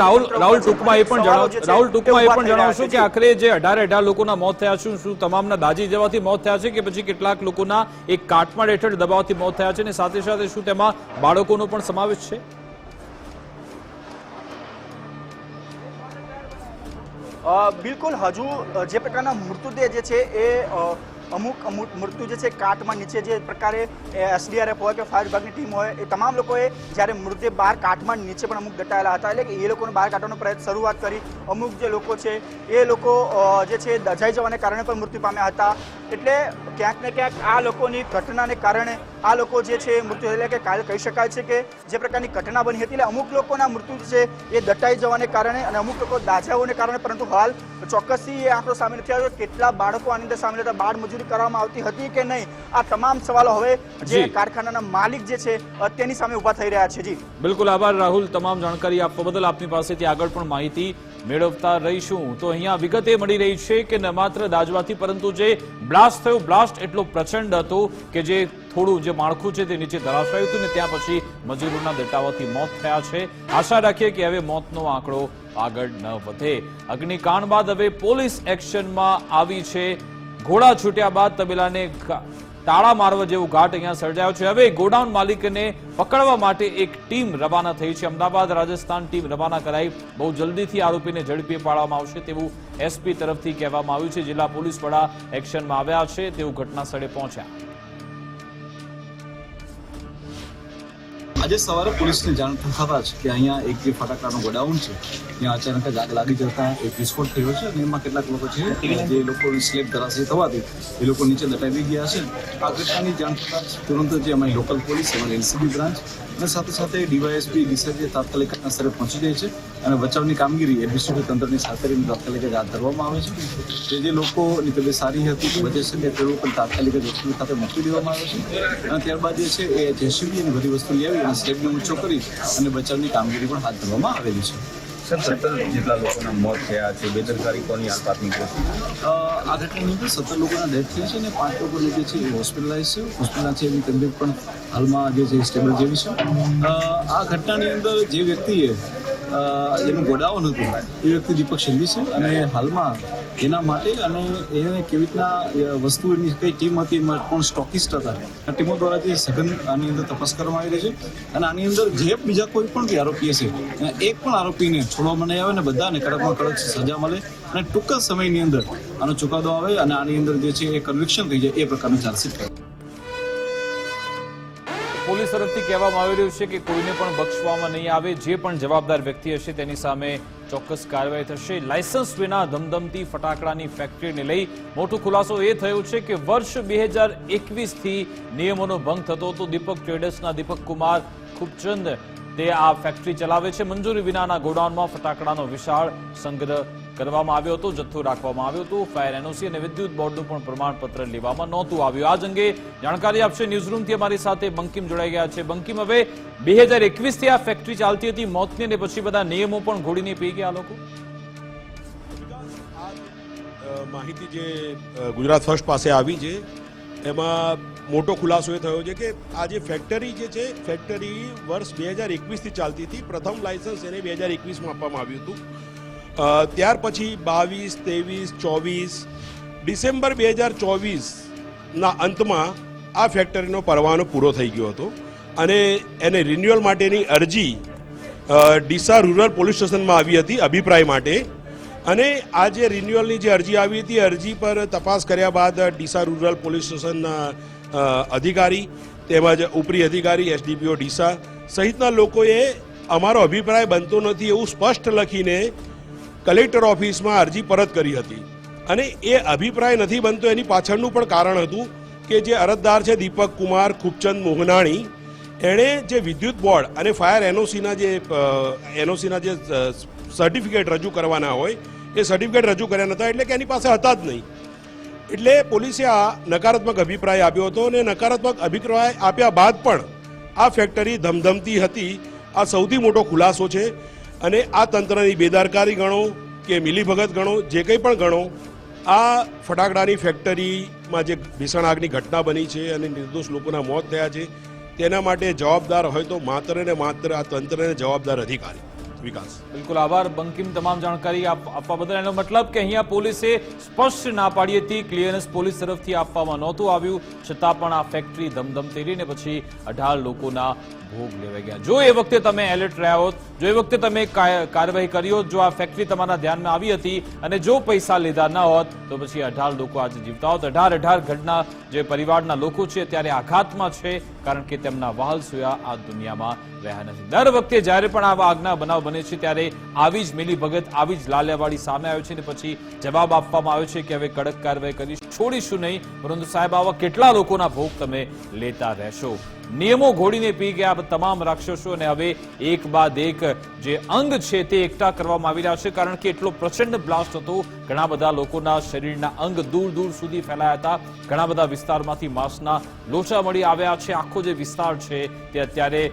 રાહુલ ટૂંકમાં એ પણ જણાવશો કે આખરે જે 18 લોકોના મોત થયા છે શું તમામના દાજી જવાથી મોત થયા છે કે પછી કેટલાક લોકોના એક કાટમાળ હેઠળ દબાવથી મોત થયા છે અને સાથે સાથે શું તેમાં બાળકોનો પણ સમાવેશ છે? બિલકુલ, હજુ જે પ્રકારના મૃતદેહ જે છે એ અમુક મૃત્યુ જે છે કાટમાં નીચે જે પ્રકારે એસડીઆરએફ હોય કે ફાયર વિભાગની ટીમ હોય એ તમામ લોકોએ જ્યારે મૃતદેહ બહાર કાટમાં નીચે પણ અમુક દટાયેલા હતા. એટલે કે એ લોકોને બહાર કાઢવાનો પ્રયત્ન શરૂઆત કરી. અમુક જે લોકો છે એ લોકો જે છે દજાઈ જવાને કારણે પણ મૃત્યુ પામ્યા હતા. એટલે ક્યાંક ને ક્યાંક આ લોકોની ઘટનાને કારણે આ લોકો જે છે મૃત્યુ એટલે કે કાલે કહી શકાય છે કે જે પ્રકારની ઘટના બની હતી એટલે અમુક લોકોના મૃત્યુ છે એ દટાઈ જવાને કારણે અને અમુક લોકો દાઝાઓને કારણે, પરંતુ હાલ ચોક્કસથી એ આંકડો સામે નથી આવ્યો. કેટલા બાળકો આની અંદર સામેલ હતા, બાળ મજૂરી કરવામાં આવતી હતી કે નહીં, આ તમામ સવાલો હવે જે કારખાનાના માલિક જે છે તેની સામે ઉભા થઈ રહ્યા છે. જી બિલકુલ આભાર રાહુલ, તમામ જાણકારી આપવા બદલ. આપની પાસેથી આગળ પણ માહિતી મેળવતા રહીશું. તો અહીંયા વિગતે મળી રહી છે કે ન માત્ર દાઝવાથી પરંતુ જે બ્લાસ્ટ થયો, બ્લાસ્ટ એટલો પ્રચંડ હતો કે જે થોડું જે માળખું છે તે નીચે ધરાશાયું હતું ને ત્યાં પછી મજૂરોના દટાવાથી મોત થયા છે. આશા રાખીએ કે હવે મોતનો આંકડો આગળ ન વધે. અગ્નિકાંડ બાદ હવે પોલીસ એક્શનમાં આવી છે. ઘોડા છૂટ્યા બાદ તબેલાને તાળા મારવા જેવો ઘાટ અહીંયા સર્જાયો છે. હવે ગોડાઉન માલિકને પકડવા માટે એક ટીમ રવાના થઈ છે. અમદાવાદ રાજસ્થાન ટીમ રવાના કરાઈ. બહુ જલ્દીથી આરોપીને ઝડપી પાડવામાં આવશે તેવું એસપી તરફથી કહેવામાં આવ્યું છે. જિલ્લા પોલીસ વડા એક્શનમાં આવ્યા છે, તેઓ ઘટના સ્થળે પહોંચ્યા. આજે સવારે પોલીસને જાણ થતા જ કે અહીંયા એક જે ફટાકડાનો ગોડાઉન છે ત્યાં અચાનક જ આગ લાગી જતા એક વિસ્ફોટ થયો છે અને એમાં કેટલાક લોકો છે જે લોકોની સ્લેબ ધરાશયી થવાથી એ લોકો નીચે દટાવી ગયા છે. આ ઘટનાની જાણ થતા જ તુરંત જે અમારી લોકલ પોલીસ, અમારી એલસીબી બ્રાન્ચ અને સાથે સાથે ડીવાયએસપી ડીસા જે તાત્કાલિક ઘટનાસ્થળે પહોંચી જાય છે અને બચાવની કામગીરી એડમિનિસ્ટ્રેટિવ તંત્રની સાથે તાત્કાલિક જ હાથ ધરવામાં આવે છે. જે લોકોની તબિયત સારી હતી બચે છે તેઓ પણ તાત્કાલિક જ હોસ્પિટલ ખાતે મોકલી દેવામાં આવે છે અને ત્યારબાદ જે છે એ જેસીબી અને બધી વસ્તુ લઈ આવી અને સ્લેબને ઊંચો કરી અને બચાવની કામગીરી પણ હાથ ધરવામાં આવેલી છે. સર 17 જેટલા લોકોના મોત થયા છે, બેદરકારી કોની આસપાસની કોશિશ? આ ઘટનાની અંદર 17 લોકોના ડેથ થયા છે અને 5 લોકો જે છે એ હોસ્પિટલાઇઝ છે. હોસ્પિટલના છે એની તબિયત પણ હાલમાં જે છે સ્ટેબલ જેવી છે. આ ઘટનાની અંદર જે વ્યક્તિએ એનું ગોડાઉન હતું એ વ્યક્તિ દીપક શેલવી છે અને હાલમાં એના માટે અને એને કેવી રીતના વસ્તુની કઈ ટીમ હતી એમાં કોણ સ્ટોકિસ્ટ હતા આ ટીમો દ્વારા જે સઘન આની અંદર તપાસ કરવામાં આવી રહી છે અને આની અંદર જે બીજા કોઈ પણ બી આરોપી હશે એક પણ આરોપીને છોડવામાં નહીં આવે ને બધાને કડકમાં કડક સજા મળે અને ટૂંક જ સમયની અંદર આનો ચુકાદો આવે અને આની અંદર જે છે એ કન્વિક્શન થઈ જાય એ પ્રકારનું ચાર્જશીટ થાય. પોલીસ તરફથી કહેવામાં આવી રહ્યું છે કે કોઈને પણ બક્ષવામાં નહીં આવે. જે પણ જવાબદાર વ્યક્તિ હશે તેની સામે ચોક્કસ કાર્યવાહી થશે. લાયસન્સ વિના ધમધમતી ફટાકડાની ફેક્ટરીને લઈ મોટો ખુલાસો એ થયો છે કે વર્ષ 2021 થી નિયમોનો ભંગ થતો હતો. દીપક ટ્રેડર્સના દીપક કુમાર ખૂબચંદ તે આ ફેક્ટરી ચલાવે છે. મંજૂરી વિનાના ગોડાઉનમાં ફટાકડાનો વિશાળ સંગ્રહ કરવામાં આવ્યો હતો, જથ્થો રાખવામાં આવ્યો હતો. ફાયર એનઓસી અને વિદ્યુત બોર્ડનું પણ પ્રમાણપત્ર લેવામાં નહોતું આવ્યું. આ અંગે જાણકારી આપશે ન્યૂઝરૂમથી અમારી સાથે બંકિમ જોડાઈ ગયા છે. બંકિમ, હવે 2021 થી આ ફેક્ટરી ચાલતી હતી મોતની અને પછી બધા નિયમો પણ ઘોડીને પી ગયા લોકો. માહિતી જે ગુજરાત ફર્સ્ટ પાસે આવી છે એમાં મોટો ખુલાસો એ થયો છે કે આ જે ફેક્ટરી જે છે ફેક્ટરી વર્ષ 2021 થી ચાલતી હતી. પ્રથમ લાયસન્સ એને 2021માં આપવામાં આવ્યું હતું. ત્યાર પછી 22, 23, 24 ડિસેમ્બર 2024ના અંતમાં આ ફેક્ટરીનો પરવાનો પૂરો થઈ ગયો હતો અને એને રિન્યુઅલ માટેની અરજી ડીસા રૂરલ પોલીસ સ્ટેશનમાં આવી હતી અભિપ્રાય માટે. અને આ જે રિન્યુઅલની જે અરજી આવી હતી અરજી પર તપાસ કર્યા બાદ ડીસા રૂરલ પોલીસ સ્ટેશનના અધિકારી તેમજ ઉપરી અધિકારી એસડીપીઓ ડીસા સહિતના લોકોએ અમારો અભિપ્રાય બનતો નથી એવું સ્પષ્ટ લખીને કલેક્ટર ઓફિસમાં અરજી પરત કરી હતી. અને એ અભિપ્રાય નથી બનતો એની પાછળનું પણ કારણ હતું કે જે અરજદાર છે દીપક કુમાર ખૂબચંદ મોહનાણી એણે જે વિદ્યુત બોર્ડ અને ફાયર એનઓસીના જે સર્ટિફિકેટ રજૂ કરવાના હોય એ સર્ટિફિકેટ રજૂ કર્યા નહોતા એટલે કે એની પાસે હતા જ નહીં. એટલે પોલીસે આ નકારાત્મક અભિપ્રાય આપ્યો હતો અને નકારાત્મક અભિપ્રાય આપ્યા બાદ પણ આ ફેક્ટરી ધમધમતી હતી. આ સૌથી મોટો ખુલાસો છે. અને આ તંત્રની બેદરકારી ગણો કે મિલીભગત ગણો, જે કંઈ પણ ગણો, આ ફટાકડાની ફેક્ટરીમાં જે ભીષણ આગની ઘટના બની છે અને નિર્દોષ લોકોના મોત થયા છે તેના માટે જવાબદાર હોય તો માત્ર ને માત્ર આ તંત્રને જવાબદાર અધિકારી. વિકાસ. બિલકુલ આભાર બંકિમ તમામ જાણકારી આપવા બદલ. એનો મતલબ કે અહીંયા પોલીસે સ્પષ્ટ ના પાડી હતી, ક્લિયરન્સ પોલીસ તરફથી આપવામાં નહોતું આવ્યું, છતાં પણ આ ફેક્ટરી ધમધમતી રહીને પછી 18 લોકોના ભોગ લેવાઈ ગયા. જો એ વખતે તમે એલર્ટ રહ્યા હોત, જો એ વખતે તમે કાર્યવાહી કરી હોત, જો આ ફેક્ટરી તમારા ધ્યાનમાં આવી હતી અને જો પૈસા લીધા ન હોત તો પછી 18 લોકો આજે જીવતા હોત. 18 ઘરના જે પરિવારના લોકો છે ત્યારે આઘાતમાં છે, કારણ કે તેમના વહાલ સોયા આ દુનિયામાં રહ્યા નથી. દર વખતે જ્યારે પણ આવા આગના બનાવ બને છે ત્યારે આવી જ મિલીભગત, આવી જ લાલિયાવાડી સામે આવે છે અને પછી જવાબ આપવામાં આવે છે કે હવે કડક કાર્યવાહી કરી છોડીશું નહીં. પરંતુ સાહેબ, આવા કેટલા લોકોના ભોગ તમે લેતા રહેશો? નિયમો ઘોડીને પી ગયા તમામ રાક્ષસો અને હવે એક બાદ એક જે અંગ છે તે એકઠા કરવામાં આવી રહ્યા છે, કારણ કે એટલો પ્રચંડ બ્લાસ્ટ હતો. ઘણા બધા લોકોના શરીરના અંગ દૂર દૂર સુધી ફેલાયા હતા. ઘણા બધા વિસ્તારમાંથી માંસના લોચા મળી આવ્યા છે. આખો જે વિસ્તાર છે તે અત્યારે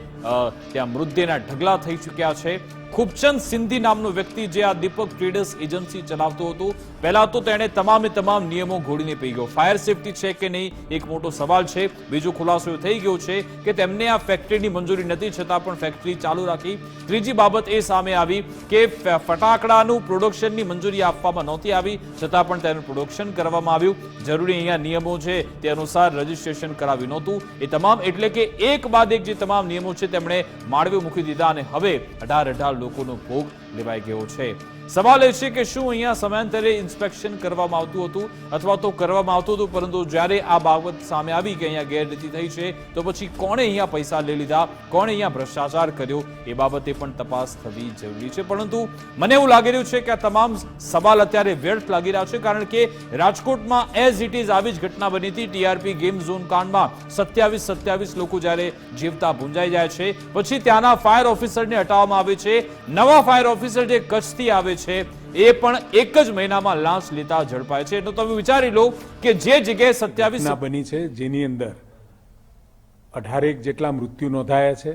ત્યાં મૃતદેહના ઢગલા થઈ ચૂક્યા છે. ખૂબચંદ સિંધી નામનો વ્યક્તિ જે આ દીપક ટ્રેડર્સ એજન્સી ચલાવતો હતો, પહેલા તો તેણે તમામે તમામ નિયમો ઘોડીને પી ગયો. ફાયર સેફટી છે કે નહીં એક મોટો સવાલ છે. બીજો ખુલાસો થઈ ગયો છે કે તેમને આ ફેક્ટરીની મંજૂરી નથી, છતાં પણ ફેક્ટરી ચાલુ રાખી. ત્રીજી બાબત એ સામે આવી કે ફટાકડાનું પ્રોડક્શનની મંજૂરી આપવામાં નહોતી આવી, છતાં પણ તેનું પ્રોડક્શન કરવામાં આવ્યું. જરૂરી અહીંયા નિયમો છે તે અનુસાર રજીસ્ટ્રેશન કરાવ્યું નહોતું. એ તમામ એટલે કે એક બાદ એક જે તમામ નિયમો છે તેમણે માળવે મૂકી દીધા અને હવે 18 લોકોનો ભોગ લેવાઈ ગયો છે. સવાલ એ છે કે શું અહીંયા સમયાંતરે ઇન્સ્પેક્શન કરવામાં આવતું હતું અથવા તો કરવામાં આવતું હતું, પરંતુ જ્યારે આ બાબત સામે આવી કે અહીંયા ગેરરીતિ થઈ છે તો પછી કોણે અહીંયા પૈસા લઈ લીધા, કોણે અહીંયા ભ્રષ્ટાચાર કર્યો, એ બાબતે પણ તપાસ થવી જરૂરી છે. પરંતુ મને એવું લાગી રહ્યું છે કે આ તમામ સવાલ અત્યારે વ્યર્થ લાગી રહ્યા છે, કારણ કે રાજકોટમાં એઝ ઇટ ઇઝ આવી જ ઘટના બની હતી. ટીઆરપી ગેમ ઝોન કાંડમાં 27 લોકો જ્યારે જીવતા ભૂંજાઈ જાય છે, પછી ત્યાંના ફાયર ઓફિસરને હટાવવામાં આવે છે. નવા ફાયર ઓફિસર જે કચ્છથી આવે છે એ પણ એક જ મહિનામાં લાંચ લેતા ઝડપાય છે. તો તમે વિચારી લો કે જે જગ્યાએ 27 બની છે, જેની અંદર 18 જેટલા મૃત્યુ નોંધાયા છે.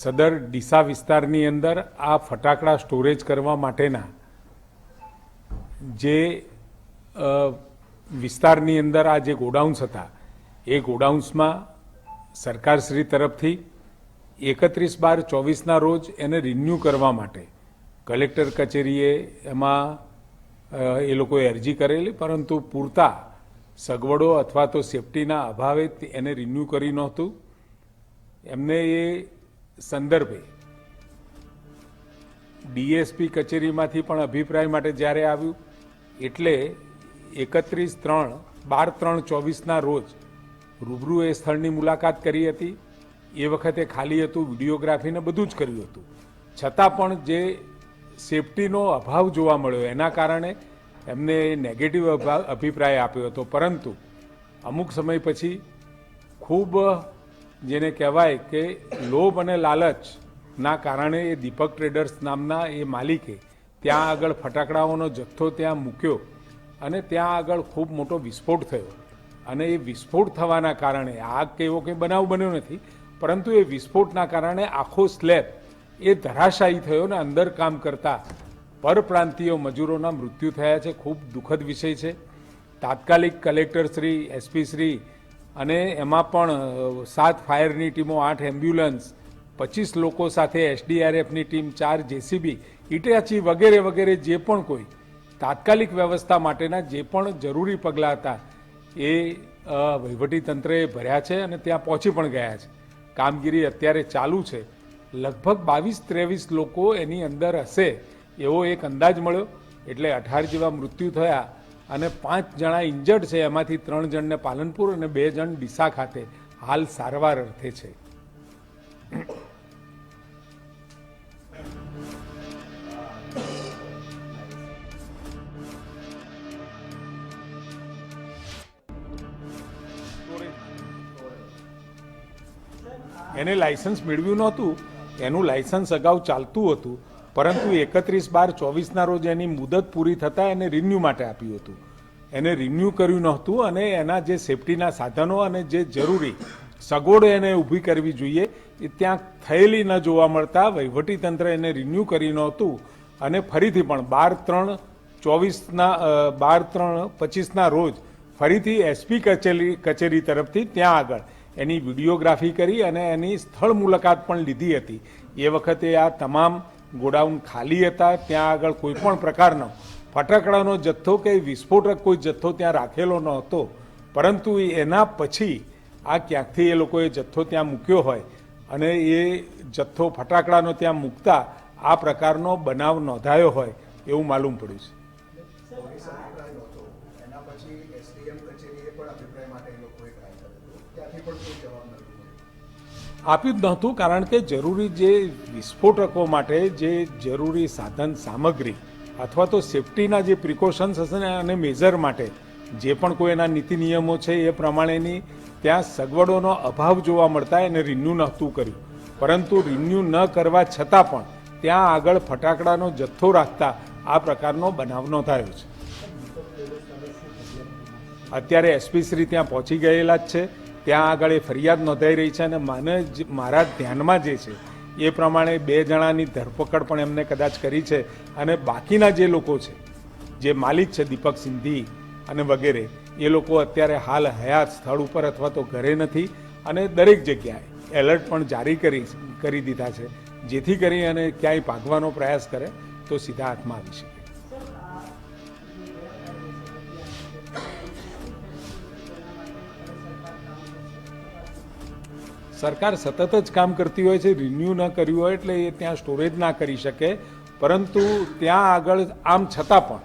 સદર ડીસા વિસ્તારની અંદર આ ફટાકડા સ્ટોરેજ કરવા માટેના જે વિસ્તારની અંદર આ જે ગોડાઉન્સ હતા, એ ગોડાઉન્સમાં સરકારશ્રી તરફથી 31/12/24ના રોજ એને રિન્યૂ કરવા માટે કલેક્ટર કચેરીએ એમાં એ લોકોએ અરજી કરેલી, પરંતુ પૂરતા સગવડો અથવા તો સેફટીના અભાવે એને રિન્યૂ કરી નહોતું. એમને એ સંદર્ભે ડીએસપી કચેરીમાંથી પણ અભિપ્રાય માટે જ્યારે આવ્યું એટલે 31/12/24ના રોજ રૂબરૂ એ સ્થળની મુલાકાત કરી હતી. એ વખતે ખાલી હતું, વિડીયોગ્રાફીને બધું જ કર્યું હતું, છતાં પણ જે સેફટીનો અભાવ જોવા મળ્યો એના કારણે એમને નેગેટિવ અભિપ્રાય આપ્યો હતો. પરંતુ અમુક સમય પછી ખૂબ જેને કહેવાય કે લોભ અને લાલચના કારણે એ દીપક ટ્રેડર્સ નામના એ માલિકે ત્યાં આગળ ફટાકડાઓનો જથ્થો ત્યાં મૂક્યો અને ત્યાં આગળ ખૂબ મોટો વિસ્ફોટ થયો. અને એ વિસ્ફોટ થવાના કારણે આગ કે એવો કંઈ બનાવ બન્યો નથી, પરંતુ એ વિસ્ફોટના કારણે આખો સ્લેબ એ ધરાશાયી થયો ને અંદર કામ કરતા પરપ્રાંતીય મજૂરોના મૃત્યુ થયા છે. ખૂબ દુઃખદ વિષય છે. તાત્કાલિક કલેક્ટર શ્રી, એસપી શ્રી અને એમાં પણ 7 ફાયરની ટીમો, 8 એમ્બ્યુલન્સ, 25 લોકો સાથે એસડીઆરએફની ટીમ, 4 જેસીબી, ઇટાચી વગેરે વગેરે જે પણ કોઈ તાત્કાલિક વ્યવસ્થા માટેના જે પણ જરૂરી પગલાં હતા એ વહીવટીતંત્રએ ભર્યા છે અને ત્યાં પહોંચી પણ ગયા છે. કામગીરી અત્યારે ચાલુ છે. લગભગ 22-23 લોકો એની અંદર હશે એવો એક અંદાજ મળ્યો. એટલે 18 જેવા મૃત્યુ થયા અને 5 જણા ઇન્જર્ડ છે. એમાંથી 3 જણને પાલનપુર અને 2 જણ ડીસા ખાતે હાલ સારવાર અર્થે છે. એને લાયસન્સ મેળવ્યું નહોતું. એનું લાયસન્સ અગાઉ ચાલતું હતું, પરંતુ 31/12/24ના રોજ એની મુદત પૂરી થતાં એને રિન્યૂ માટે આપ્યું હતું. એને રિન્યૂ કર્યું નહોતું અને એના જે સેફટીના સાધનો અને જે જરૂરી સગવડો એને ઊભી કરવી જોઈએ એ ત્યાં થયેલી ન જોવા મળતા વહીવટીતંત્ર એને રિન્યૂ કરી નહોતું. અને ફરીથી પણ 12/3/25ના રોજ ફરીથી એસપી કચેરી તરફથી ત્યાં આગળ એની વિડીયોગ્રાફી કરી અને એની સ્થળ મુલાકાત પણ લીધી હતી. એ વખતે આ તમામ ગોડાઉન ખાલી હતા. ત્યાં આગળ કોઈ પણ પ્રકારનો ફટાકડાનો જથ્થો કે વિસ્ફોટક કોઈ જથ્થો ત્યાં રાખેલો ન હતો. પરંતુ એના પછી આ ક્યાંકથી એ લોકોએ જથ્થો ત્યાં મૂક્યો હોય અને એ જથ્થો ફટાકડાનો ત્યાં મૂકતા આ પ્રકારનો બનાવ નોંધાયો હોય એવું માલુમ પડ્યું છે. આપ્યું જ નહોતું, કારણ કે જરૂરી જે વિસ્ફોટકો માટે જે જરૂરી સાધન સામગ્રી અથવા તો સેફટીના જે પ્રિકોશન્સ હશે ને અને મેઝર માટે જે પણ કોઈ એના નીતિ નિયમો છે એ પ્રમાણેની ત્યાં સગવડોનો અભાવ જોવા મળતા એને રિન્યુ નહોતું કર્યું. પરંતુ રિન્યુ ન કરવા છતાં પણ ત્યાં આગળ ફટાકડાનો જથ્થો રાખતા આ પ્રકારનો બનાવ નોંધાયો છે. અત્યારે એસપી શ્રી ત્યાં પહોંચી ગયેલા જ છે. ત્યાં આગળ એ ફરિયાદ નોંધાઈ રહી છે અને મારા ધ્યાનમાં જે છે એ પ્રમાણે 2 જણાની ધરપકડ પણ એમને કદાચ કરી છે અને બાકીના જે લોકો છે જે માલિક છે દીપક સિંધી અને વગેરે એ લોકો અત્યારે હાલ હયાત સ્થળ ઉપર અથવા તો ઘરે નથી અને દરેક જગ્યાએ એલર્ટ પણ જારી કરી દીધા છે, જેથી કરી અને ક્યાંય ભાગવાનો પ્રયાસ કરે તો સીધા હાથમાં આવી શકે. સરકાર સતત જ કામ કરતી હોય છે. રિન્યુ ન કર્યું હોય એટલે એ ત્યાં સ્ટોરેજ ના કરી શકે, પરંતુ ત્યાં આગળ આમ છતાં પણ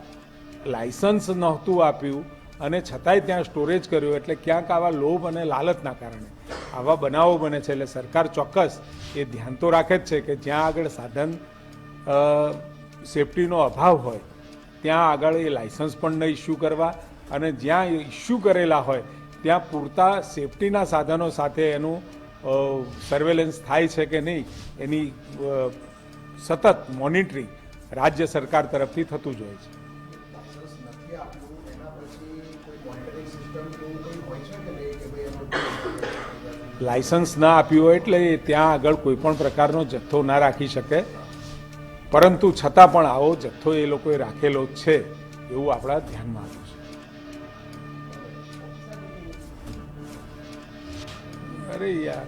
લાયસન્સ નહોતું આપ્યું અને છતાંય ત્યાં સ્ટોરેજ કર્યું એટલે ક્યાંક આવા લોભ અને લાલચના કારણે આવા બનાવો બને છે. એટલે સરકાર ચોક્કસ એ ધ્યાન તો રાખે જ છે કે જ્યાં આગળ સાધન સેફટીનો અભાવ હોય ત્યાં આગળ એ લાયસન્સ પણ ન ઇસ્યુ કરવા અને જ્યાં ઇસ્યુ કરેલા હોય ત્યાં પૂરતા સેફટીના સાધનો સાથે એનું સર્વેલન્સ થાય છે કે નહીં એની સતત મોનિટરિંગ રાજ્ય સરકાર તરફથી થતું જ હોય છે. લાયસન્સ ના આપ્યું હોય એટલે ત્યાં આગળ કોઈ પણ પ્રકારનો જથ્થો ના રાખી શકે, પરંતુ છતાં પણ આવો જથ્થો એ લોકોએ રાખેલો છે એવું આપણા ધ્યાનમાં આવ્યું છે. અરે યાર,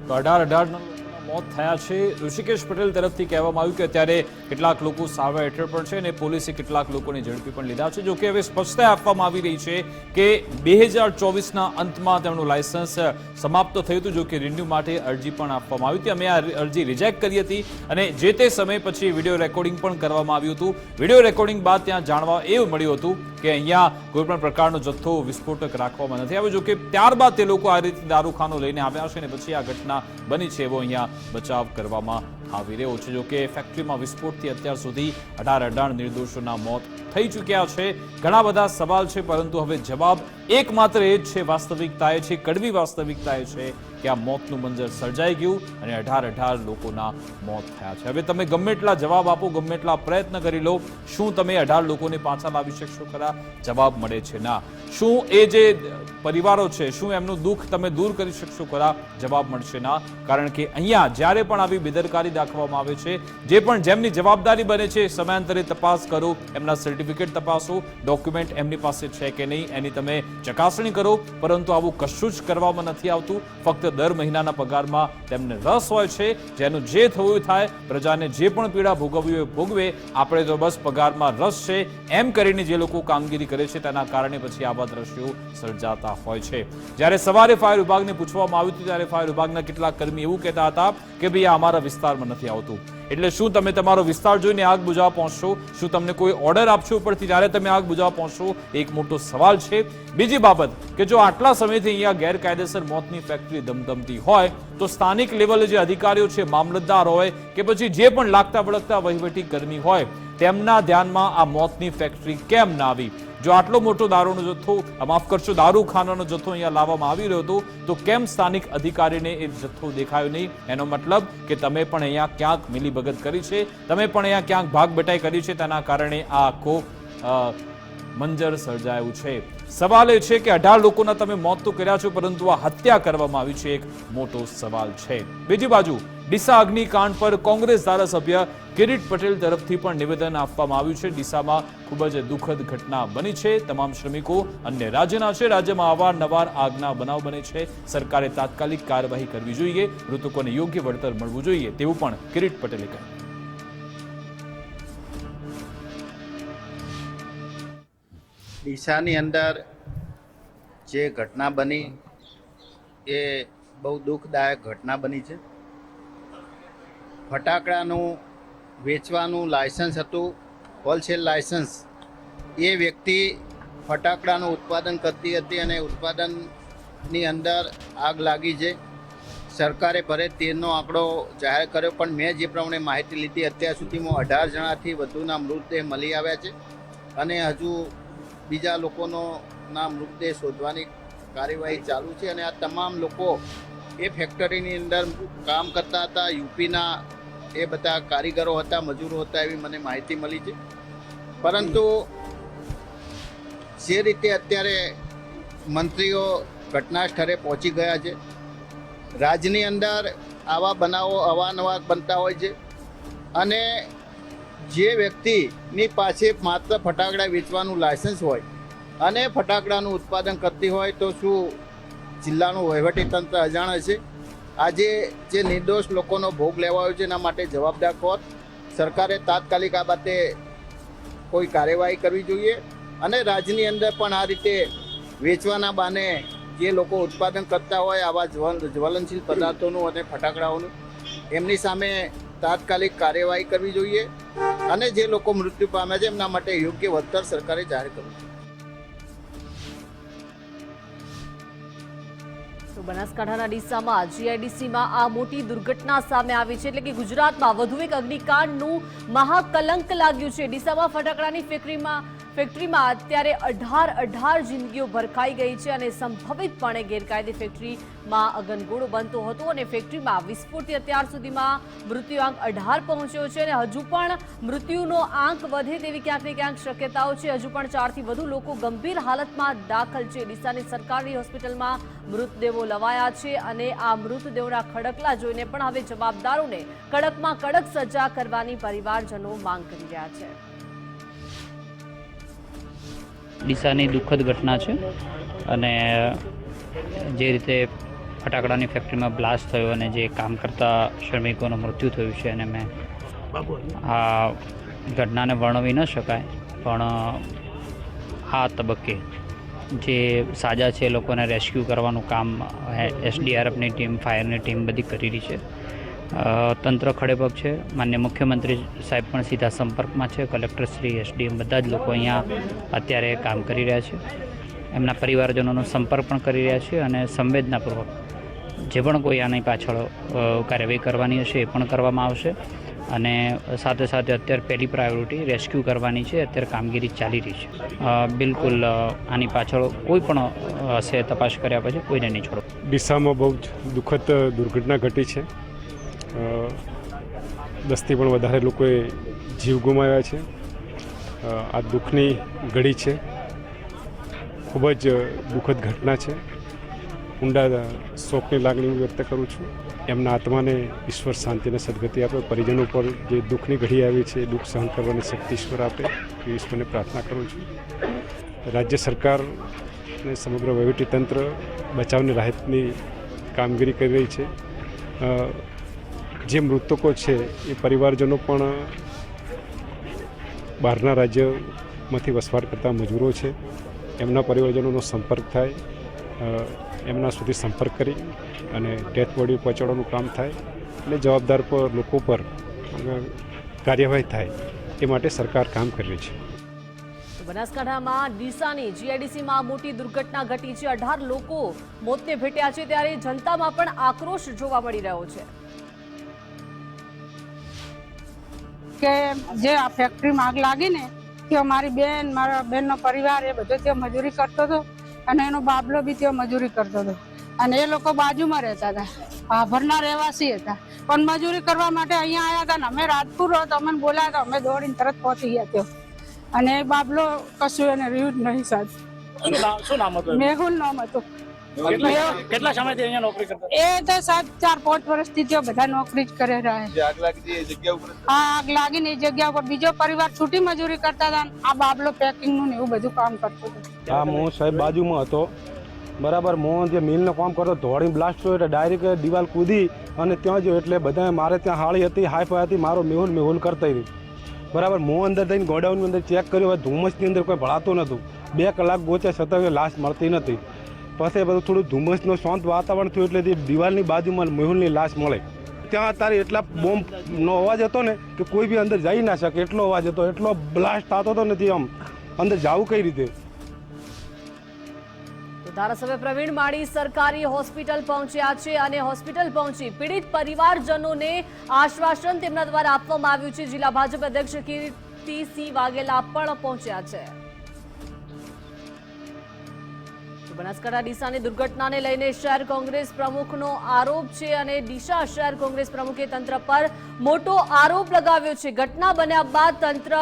તો 18 લોકોના મોત થયા છે. ઋષિકેશ પટેલ તરફથી કહેવામાં આવ્યું કે અત્યારે કેટલાક લોકો સારવાર હેઠળ પણ છે અને પોલીસે કેટલાક લોકોને ઝડપી પણ લીધા છે. જોકે હવે સ્પષ્ટતા આપવામાં આવી રહી છે કે 2024ના અંતમાં તેમનું લાયસન્સ સમાપ્ત થયું હતું. જોકે રિન્યુ માટે અરજી પણ આપવામાં આવી હતી. અમે આ અરજી રિજેક્ટ કરી હતી અને જે તે સમય પછી વિડીયો રેકોર્ડિંગ પણ કરવામાં આવ્યું હતું. વિડીયો રેકોર્ડિંગ બાદ ત્યાં જાણવા એવું મળ્યું હતું કે અહીંયા કોઈ પણ પ્રકારનો જથ્થો વિસ્ફોટક રાખવામાં નથી આવ્યો. જોકે ત્યારબાદ તે લોકો આ રીતે દારૂખાનો લઈને આવ્યા છે અને પછી આ ઘટના બની છે એવો અહીંયા બચાવ કરવામાં આવી રહ્યો છે. જોકે ફેક્ટરીમાં વિસ્ફોટથી અત્યાર સુધી 18 નિર્દોષોના મોત થઈ ચૂક્યા છે. ઘણા બધા સવાલ છે, પરંતુ હવે જવાબ એકમાત્ર એ જ છે, વાસ્તવિકતા એ છે, કડવી વાસ્તવિકતા એ છે કે આ મોતનું મંજર સર્જાઈ ગયું અને 18 લોકોના મોત થયા છે. હવે તમે ગમે એટલા જવાબ આપો, ગમે એટલા પ્રયત્ન કરી લો, શું તમે 18 લોકોને પાછા લાવી શકશો ખરા? જવાબ મળે છે ના. શું એ જે પરિવારો છે, શું એમનું દુઃખ તમે દૂર કરી શકશો ખરા? જવાબ મળશે ના. કારણ કે અહીંયા જ્યારે પણ આવી બેદરકારી દાખવવામાં આવે છે, જે પણ જેમની જવાબદારી બને છે, સમયાંતરે તપાસ કરો, એમના સર્ટિફિકેટ તપાસો, ડોક્યુમેન્ટ એમની પાસે છે કે નહીં એની તમે ચકાસણી કરો, પરંતુ આવું કશું જ કરવામાં નથી આવતું. ફક્ત દર મહિનાના પગારમાં તેમને રસ હોય છે, જેનું જે થવું થાય, પ્રજાને જે પણ પીડા ભોગવવી હોય ભોગવે, આપણે તો બસ પગારમાં રસ છે એમ કરીને જે લોકો કામગીરી કરે છે તેના કારણે પછી આવા દ્રશ્યો સર્જાતા હોય છે. જ્યારે સવારે ફાયર વિભાગને પૂછવામાં આવ્યું હતું ત્યારે ફાયર વિભાગના કેટલાક કર્મી એવું કહેતા હતા કે ભાઈ આ અમારા વિસ્તારમાં નથી આવતું. એટલે શું તમે તમારો વિસ્તાર જોઈને આગ બુઝાવવા પહોંચશો? શું તમને કોઈ ઓર્ડર આપશો ઉપરથી ત્યારે તમે આગ બુઝાવવા પહોંચશો? એક મોટો સવાલ છે. બીજી બાબત કે જો આટલા સમયથી અહીંયા ગેરકાયદેસર મોતની ફેક્ટરી ધમધમતી હોય તો સ્થાનિક લેવલે જે અધિકારીઓ છે, મામલતદાર હોય કે પછી જે પણ લાગતા વળગતા વહીવટી કર્મી હોય, તેમના ધ્યાનમાં આ મોતની ફેક્ટરી કેમ ના આવી? જો આટલો મોટો દારૂનો જથ્થો, માફ કરશો, દારૂખાનાનો જથ્થો અહીંયા લાવવામાં આવી રહ્યો હતો તો કેમ સ્થાનિક અધિકારીને એ જથ્થો દેખાયો નહીં? એનો મતલબ કે તમે પણ અહીંયા ક્યાંક મિલીભગત કરી છે, તમે પણ અહીંયા ક્યાંક ભાગ બટાઈ કરી છે, તેના કારણે આ આખો મંજર સર્જાયું છે. સવાલ એ છે કે 18 લોકોના તમે મોત તો કર્યા છો, પરંતુ આ હત્યા કરવામાં આવી છે, એક મોટો સવાલ છે. બીજી બાજુ ડીસા અગ્નિકાંડ પર કોંગ્રેસ ધારાસભ્ય કિરીટ પટેલ તરફથી પણ નિવેદન આપવામાં આવ્યું છે. ડીસામાં ખૂબ જ દુઃખદ ઘટના બની છે. તમામ શ્રમિકો અન્ય રાજ્યના છે. રાજ્યમાં અવારનવાર આગના બનાવ બને છે. સરકારે તાત્કાલિક કાર્યવાહી કરવી જોઈએ, મૃતકોને યોગ્ય વળતર મળવું જોઈએ, તેવું પણ કિરીટ પટેલે કહ્યું. ડીસાની અંદર જે ઘટના બની એ બહુ દુઃખદાયક ઘટના બની છે. ફટાકડાનું વેચવાનું લાયસન્સ હતું, હોલસેલ લાયસન્સ. એ વ્યક્તિ ફટાકડાનું ઉત્પાદન કરતી હતી અને ઉત્પાદનની અંદર આગ લાગી છે. સરકારે ભરે 13નો આંકડો જાહેર કર્યો, પણ મેં જે પ્રમાણે માહિતી લીધી અત્યાર સુધીમાં 18 જણાથી વધુના મૃતદેહ મળી આવ્યા છે અને હજુ બીજા લોકોના મૃતદેહ શોધવાની કાર્યવાહી ચાલુ છે. અને આ તમામ લોકો એ ફેક્ટરીની અંદર કામ કરતા હતા, યુપીના એ બધા કારીગરો હતા, મજૂરો હતા, એવી મને માહિતી મળી છે. પરંતુ જે રીતે અત્યારે મંત્રીઓ ઘટના સ્થળે પહોંચી ગયા છે, રાજ્યની અંદર આવા બનાવો અવારનવાર બનતા હોય છે અને જે વ્યક્તિની પાસે માત્ર ફટાકડા વેચવાનું લાયસન્સ હોય અને ફટાકડાનું ઉત્પાદન કરતી હોય તો શું જિલ્લાનું વહીવટીતંત્ર અજાણ હશે? આજે જે નિર્દોષ લોકોનો ભોગ લેવાયો છે એના માટે જવાબદાર કોણ? સરકારે તાત્કાલિક આ બાબતે કોઈ કાર્યવાહી કરવી જોઈએ અને રાજ્યની અંદર પણ આ રીતે વેચવાના બાને જે લોકો ઉત્પાદન કરતા હોય આવા જ્વલનશીલ પદાર્થોનું અને ફટાકડાઓનું, એમની સામે તાત્કાલિક કાર્યવાહી કરવી જોઈએ અને જે લોકો મૃત્યુ પામ્યા છે એમના માટે યોગ્ય વળતર સરકારે જાહેર કરવું જોઈએ. તો બનાસકાંઠાના ડીસામાં જીઆઈડીસીમાં આ મોટી દુર્ઘટના સામે આવી છે, એટલે કે ગુજરાતમાં વધુ એક અગ્નિકાંડનું મહાકલંક લાગ્યું છે. ડીસામાં ફટાકડાની ફેક્ટરીમાં અત્યારે 18 જિંદગીઓ ભરખાઈ ગઈ છે અને સંભવિતપણે ગેરકાયદે ફેક્ટરીમાં અગનગોળો બનતો હતો અને ફેક્ટરીમાં વિસ્ફોટથી અત્યાર સુધીમાં મૃત્યુઆંક 18 પહોંચ્યો છે અને હજુ પણ મૃત્યુનો આંક વધે તેવી ક્યાંક ને ક્યાંક શક્યતાઓ છે. હજુ પણ 4 થી વધુ લોકો ગંભીર હાલતમાં દાખલ છે. ડીસાની સરકારી હોસ્પિટલમાં મૃતદેહો લવાયા છે અને આ મૃતદેહોના ખડકલા જોઈને પણ હવે જવાબદારોને કડકમાં કડક સજા કરવાની પરિવારજનો માંગ કરી રહ્યા છે. ડીસાની દુઃખદ ઘટના છે અને જે રીતે ફટાકડાની ફેક્ટરીમાં બ્લાસ્ટ થયો અને જે કામ કરતા શ્રમિકોનું મૃત્યુ થયું છે અને મેં આ ઘટનાને વર્ણવી ન શકાય, પણ આ તબક્કે જે સાજા છે એ લોકોને રેસ્ક્યુ કરવાનું કામ એસડીઆરએફની ટીમ, ફાયરની ટીમ બધી કરી રહી છે. તંત્ર ખડેપગ છે. માન્ય મુખ્યમંત્રી સાહેબ પણ સીધા સંપર્કમાં છે. કલેક્ટરશ્રી, એસડીએમ બધા જ લોકો અહીંયા અત્યારે કામ કરી રહ્યા છે. એમના પરિવારજનોનો સંપર્ક પણ કરી રહ્યા છે અને સંવેદનાપૂર્વક જે પણ કોઈ આની પાછળ કાર્યવાહી કરવાની હશે એ પણ કરવામાં આવશે. અને સાથે સાથે અત્યારે પહેલી પ્રાયોરિટી રેસ્ક્યુ કરવાની છે. અત્યારે કામગીરી ચાલી રહી છે. બિલકુલ આની પાછળ કોઈ પણ હશે તપાસ કર્યા પછી કોઈને નહીં છોડો. ડીસામાં બહુ જ દુઃખદ દુર્ઘટના ઘટી છે. 10થી પણ વધારે લોકોએ જીવ ગુમાવ્યા છે. આ દુઃખની ઘડી છે. ખૂબ જ દુઃખદ ઘટના છે. ઊંડા શોકની લાગણી વ્યક્ત કરું છું. એમના આત્માને ઈશ્વર શાંતિને સદગતિ આપે. પરિજનો પર જે દુઃખની ઘડી આવી છે એ દુઃખ સહન કરવાની શક્તિ ઈશ્વર આપે એ ઈશ્વરને પ્રાર્થના કરું છું. રાજ્ય સરકાર અને સમગ્ર વહીવટીતંત્ર બચાવની રાહતની કામગીરી કરી રહી છે. જે મૃતકો છે એ પરિવારજનો પણ બહારના રાજ્યમાંથી વસવાટ કરતા મજૂરો છે. એમના પરિવારજનોનો સંપર્ક થાય, એમના સુધી સંપર્ક કરી અને ડેથ બોડી પહોંચાડવાનું કામ થાય અને જવાબદાર પર લોકો પર કાર્યવાહી થાય એ માટે સરકાર કામ કરી રહી છે. બનાસકાંઠામાં ડીસાની જીઆઈડીસીમાં મોટી દુર્ઘટના ઘટી છે. 18 લોકો મોતને ભેટ્યા છે, ત્યારે જનતામાં પણ આક્રોશ જોવા મળી રહ્યો છે. કે જે આ ફેક્ટરીમાં આગ લાગી ને કે મારી બેન, મારા બેનનો પરિવાર એ બધો ત્યાં મજૂરી કરતો હતો અને એનો બાબલો બી ત્યાં મજૂરી કરતો હતો અને એ લોકો બાજુમાં રહેતા હતા. ભાભરના રહેવાસી હતા પણ મજૂરી કરવા માટે અહીંયા આવ્યા હતા ને અમે રાજપુર હતો, અમને બોલાયા હતા, અમે દોડીને તરત પહોંચી ગયા ત્યાં અને એ બાબલો કશું એને રહ્યું જ નહીં સાહેબ. શું નામ હતું? મેહુલ નામ હતું. કેટલા સમયથી અહીંયા નોકરી કરતા? એ તો 4-5 વર્ષથી ત્યાં બધા નોકરી જ કરે રહ્યા. આગ લાગી એ જગ્યા ઉપર આગ લાગીને એ જગ્યા ઉપર બીજો પરિવાર છૂટી મજૂરી કરતા હતા. આ બાબલો પેકિંગ નું ને એવું બધું કામ કરતો હતો. હા, હું સાહેબ બાજુમાં હતો. બરાબર, હું જે મિલનું કામ કરતો ધોળી બ્લાસ્ટ થયો એટલે ડાયરેક્ટ દિવાલ કૂદી અને ત્યાં જો એટલે બધા મારે ત્યાં હાળી હતી, હાઈફાઈ હતી, મારો મેહુલ કરતા રહી. બરાબર, હું અંદર થઈને ગોડાઉનની અંદર ચેક કર્યું, ધુમ્મસની અંદર કોઈ ભળાતું નહોતું. 2 કલાક ગોચે છતાં લાશ મળતી નથી. પછી બધું થોડું ધુમ્મસનું શાંત વાતાવરણ થયું એટલે દિવાલની બાજુમાં મેહુલની લાશ મળે. ત્યાં અત્યારે એટલા બોમ્બનો અવાજ હતો ને કે કોઈ બી અંદર જઈ ના શકે એટલો અવાજ હતો, એટલો બ્લાસ્ટ થતો હતો નથી. આમ અંદર જવું કઈ રીતે? ધારાસભ્ય પ્રવીણ માળી સરકારી હોસ્પિટલ પહોંચ્યા છે અને હોસ્પિટલ પહોંચી પીડિત પરિવારજનોને આશ્વાસન તેમના દ્વારા આપવામાં આવ્યું છે. જિલ્લા ભાજપ અધ્યક્ષ કીર્તિસિંહ વાઘેલા પણ પહોંચ્યા છે. બનાસકાંઠા ડીસાની દુર્ઘટનાને લઈને શહેર કોંગ્રેસ પ્રમુખનો આરોપ છે અને ડીસા શહેર કોંગ્રેસ પ્રમુખે તંત્ર પર મોટો આરોપ લગાવ્યો છે. ઘટના બન્યા બાદ તંત્ર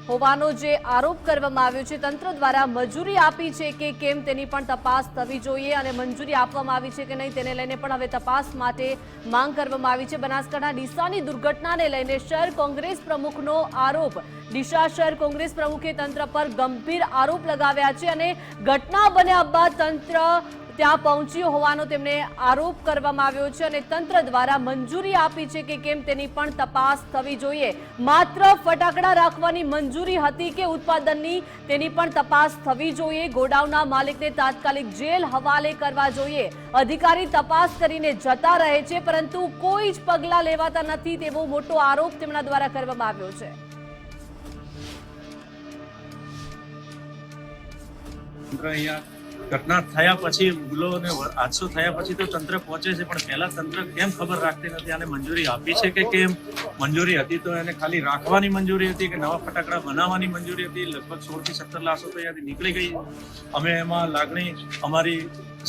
હોવાનો જે આરોપ કરવામાં આવ્યો છે, તંત્ર દ્વારા મજૂરી આપી છે કે કેમ તેની પણ તપાસ થવી જોઈએ અને મંજૂરી આપવામાં આવી છે કે નહીં તેને લઈને પણ હવે તપાસ માટે માંગ કરવામાં આવી છે. બનાસકાંઠા ડીસાની દુર્ઘટનાને લઈને શહેર કોંગ્રેસ પ્રમુખનો આરોપ. ડીસા શહેર કોંગ્રેસ પ્રમુખે તંત્ર પર ગંભીર આરોપ લગાવ્યા છે અને ઘટના બન્યા બાદ તંત્ર ત્યાં પહોંચ્યું હોવાનો તેમને આરોપ કરવામાં આવ્યો છે અને તંત્ર દ્વારા મંજૂરી આપી છે કે કેમ તેની પણ તપાસ થવી જોઈએ. માત્ર ફટાકડા રાખવાની મંજૂરી હતી કે ઉત્પાદનની તેની પણ તપાસ થવી જોઈએ. ગોડાઉનના માલિકને તાત્કાલિક જેલ હવાલે કરવા જોઈએ. અધિકારી તપાસ કરીને જતા રહે છે પરંતુ કોઈ જ પગલાં લેવાતા નથી તેવો મોટો આરોપ તેમના દ્વારા કરવામાં આવ્યો છે. ઘટના થયા પછી ભૂલો અને હાદસો થયા પછી તો તંત્ર પહોંચે છે, પણ પહેલા તંત્ર કેમ ખબર રાખતી નથી? આને મંજૂરી આપી છે કે કેમ? મંજૂરી હતી તો એને ખાલી રાખવાની મંજૂરી હતી કે નવા ફટાકડા બનાવવાની મંજૂરી હતી? લગભગ 16 થી 17 લાશો તો અહીંયાથી નીકળી ગઈ. અમે એમાં લાગણી અમારી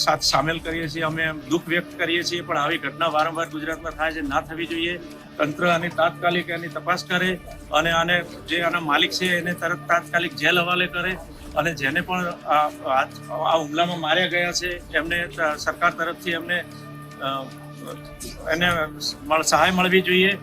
સાથ સામેલ કરીએ છીએ, અમે દુઃખ વ્યક્ત કરીએ છીએ, પણ આવી ઘટના વારંવાર ગુજરાતમાં થાય છે, ના થવી જોઈએ. તંત્ર આની તાત્કાલિક એની તપાસ કરે અને આને જે આના માલિક છે એને તરત તાત્કાલિક જેલ હવાલે કરે અને જેને પણ આ હુમલામાં માર્યા ગયા છે એમને સરકાર તરફથી એમને એને સહાય મળવી જોઈએ.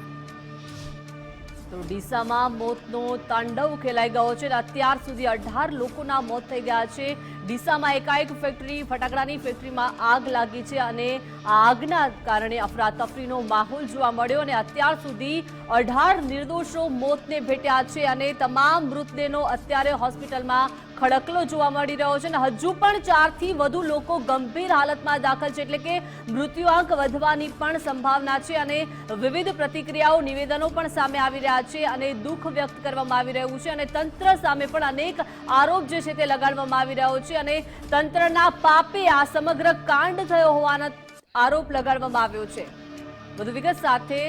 તો ડીસામાં મોતનો તાંડવ ખેલાઈ ગયો છે. અત્યાર સુધી 18 લોકોના મોત થઈ ગયા છે. ડીસામાં એકાએક ફટાકડાની ફેક્ટરીમાં આગ લાગી છે અને આગના કારણે અફરાતફરીનો માહોલ જોવા મળ્યો અને અત્યાર સુધી 18 નિર્દોષો મોતને ભેટ્યા છે અને તમામ મૃતદેહનો અત્યારે હોસ્પિટલમાં ખડકલો જોવા મળી રહ્યો છે અને હજુ પણ 4 થી વધુ લોકો ગંભીર હાલતમાં દાખલ છે, એટલે કે મૃત્યુઆંક વધવાની પણ સંભાવના છે અને વિવિધ પ્રતિક્રિયાઓ નિવેદનો પણ સામે આવી રહ્યા છે અને દુઃખ વ્યક્ત કરવામાં આવી રહ્યું છે અને તંત્ર સામે પણ અનેક આરોપ જે છે તે લગાડવામાં આવી રહ્યો છે અને તંત્રના પાપે આ સમગ્ર કાંડ થયો હોવાનો આરોપ લગાડવામાં આવ્યો છે. વધુ વિગત સાથે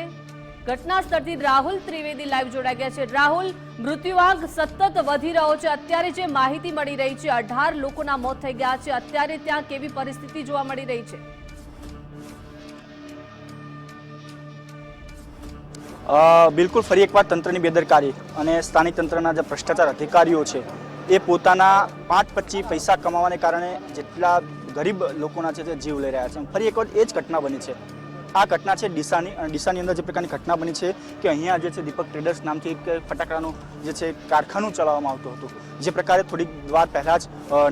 ઘટના સ્થળથી રાહુલ ત્રિવેદી લાઈવ જોડાઈ ગયા છે. રાહુલ, મૃત્યુઆંક સતત વધી રહ્યો છે. અત્યારે જે માહિતી મળી રહી છે 18 લોકોના મોત થઈ ગયા છે. અત્યારે ત્યાં કેવી પરિસ્થિતિ જોવા મળી રહી છે? બિલકુલ ફરી એકવાર તંત્રની બેદરકારી અને સ્થાનિક તંત્રના જે ભ્રષ્ટાચાર અધિકારીઓ છે એ પોતાના 5-25 પૈસા કમાવાને કારણે જેટલા ગરીબ લોકોના છે તે જીવ લઈ રહ્યા છે. ફરી એકવાર એ જ ઘટના બની છે. આ ઘટના છે ડીસાની અને ડીસાની અંદર જે પ્રકારની ઘટના બની છે કે અહીંયા જે છે દીપક ટ્રેડર્સ નામથી એક ફટાકડાનું જે છે કારખાનું ચલાવવામાં આવતું હતું. જે પ્રકારે થોડીક વાર પહેલાં જ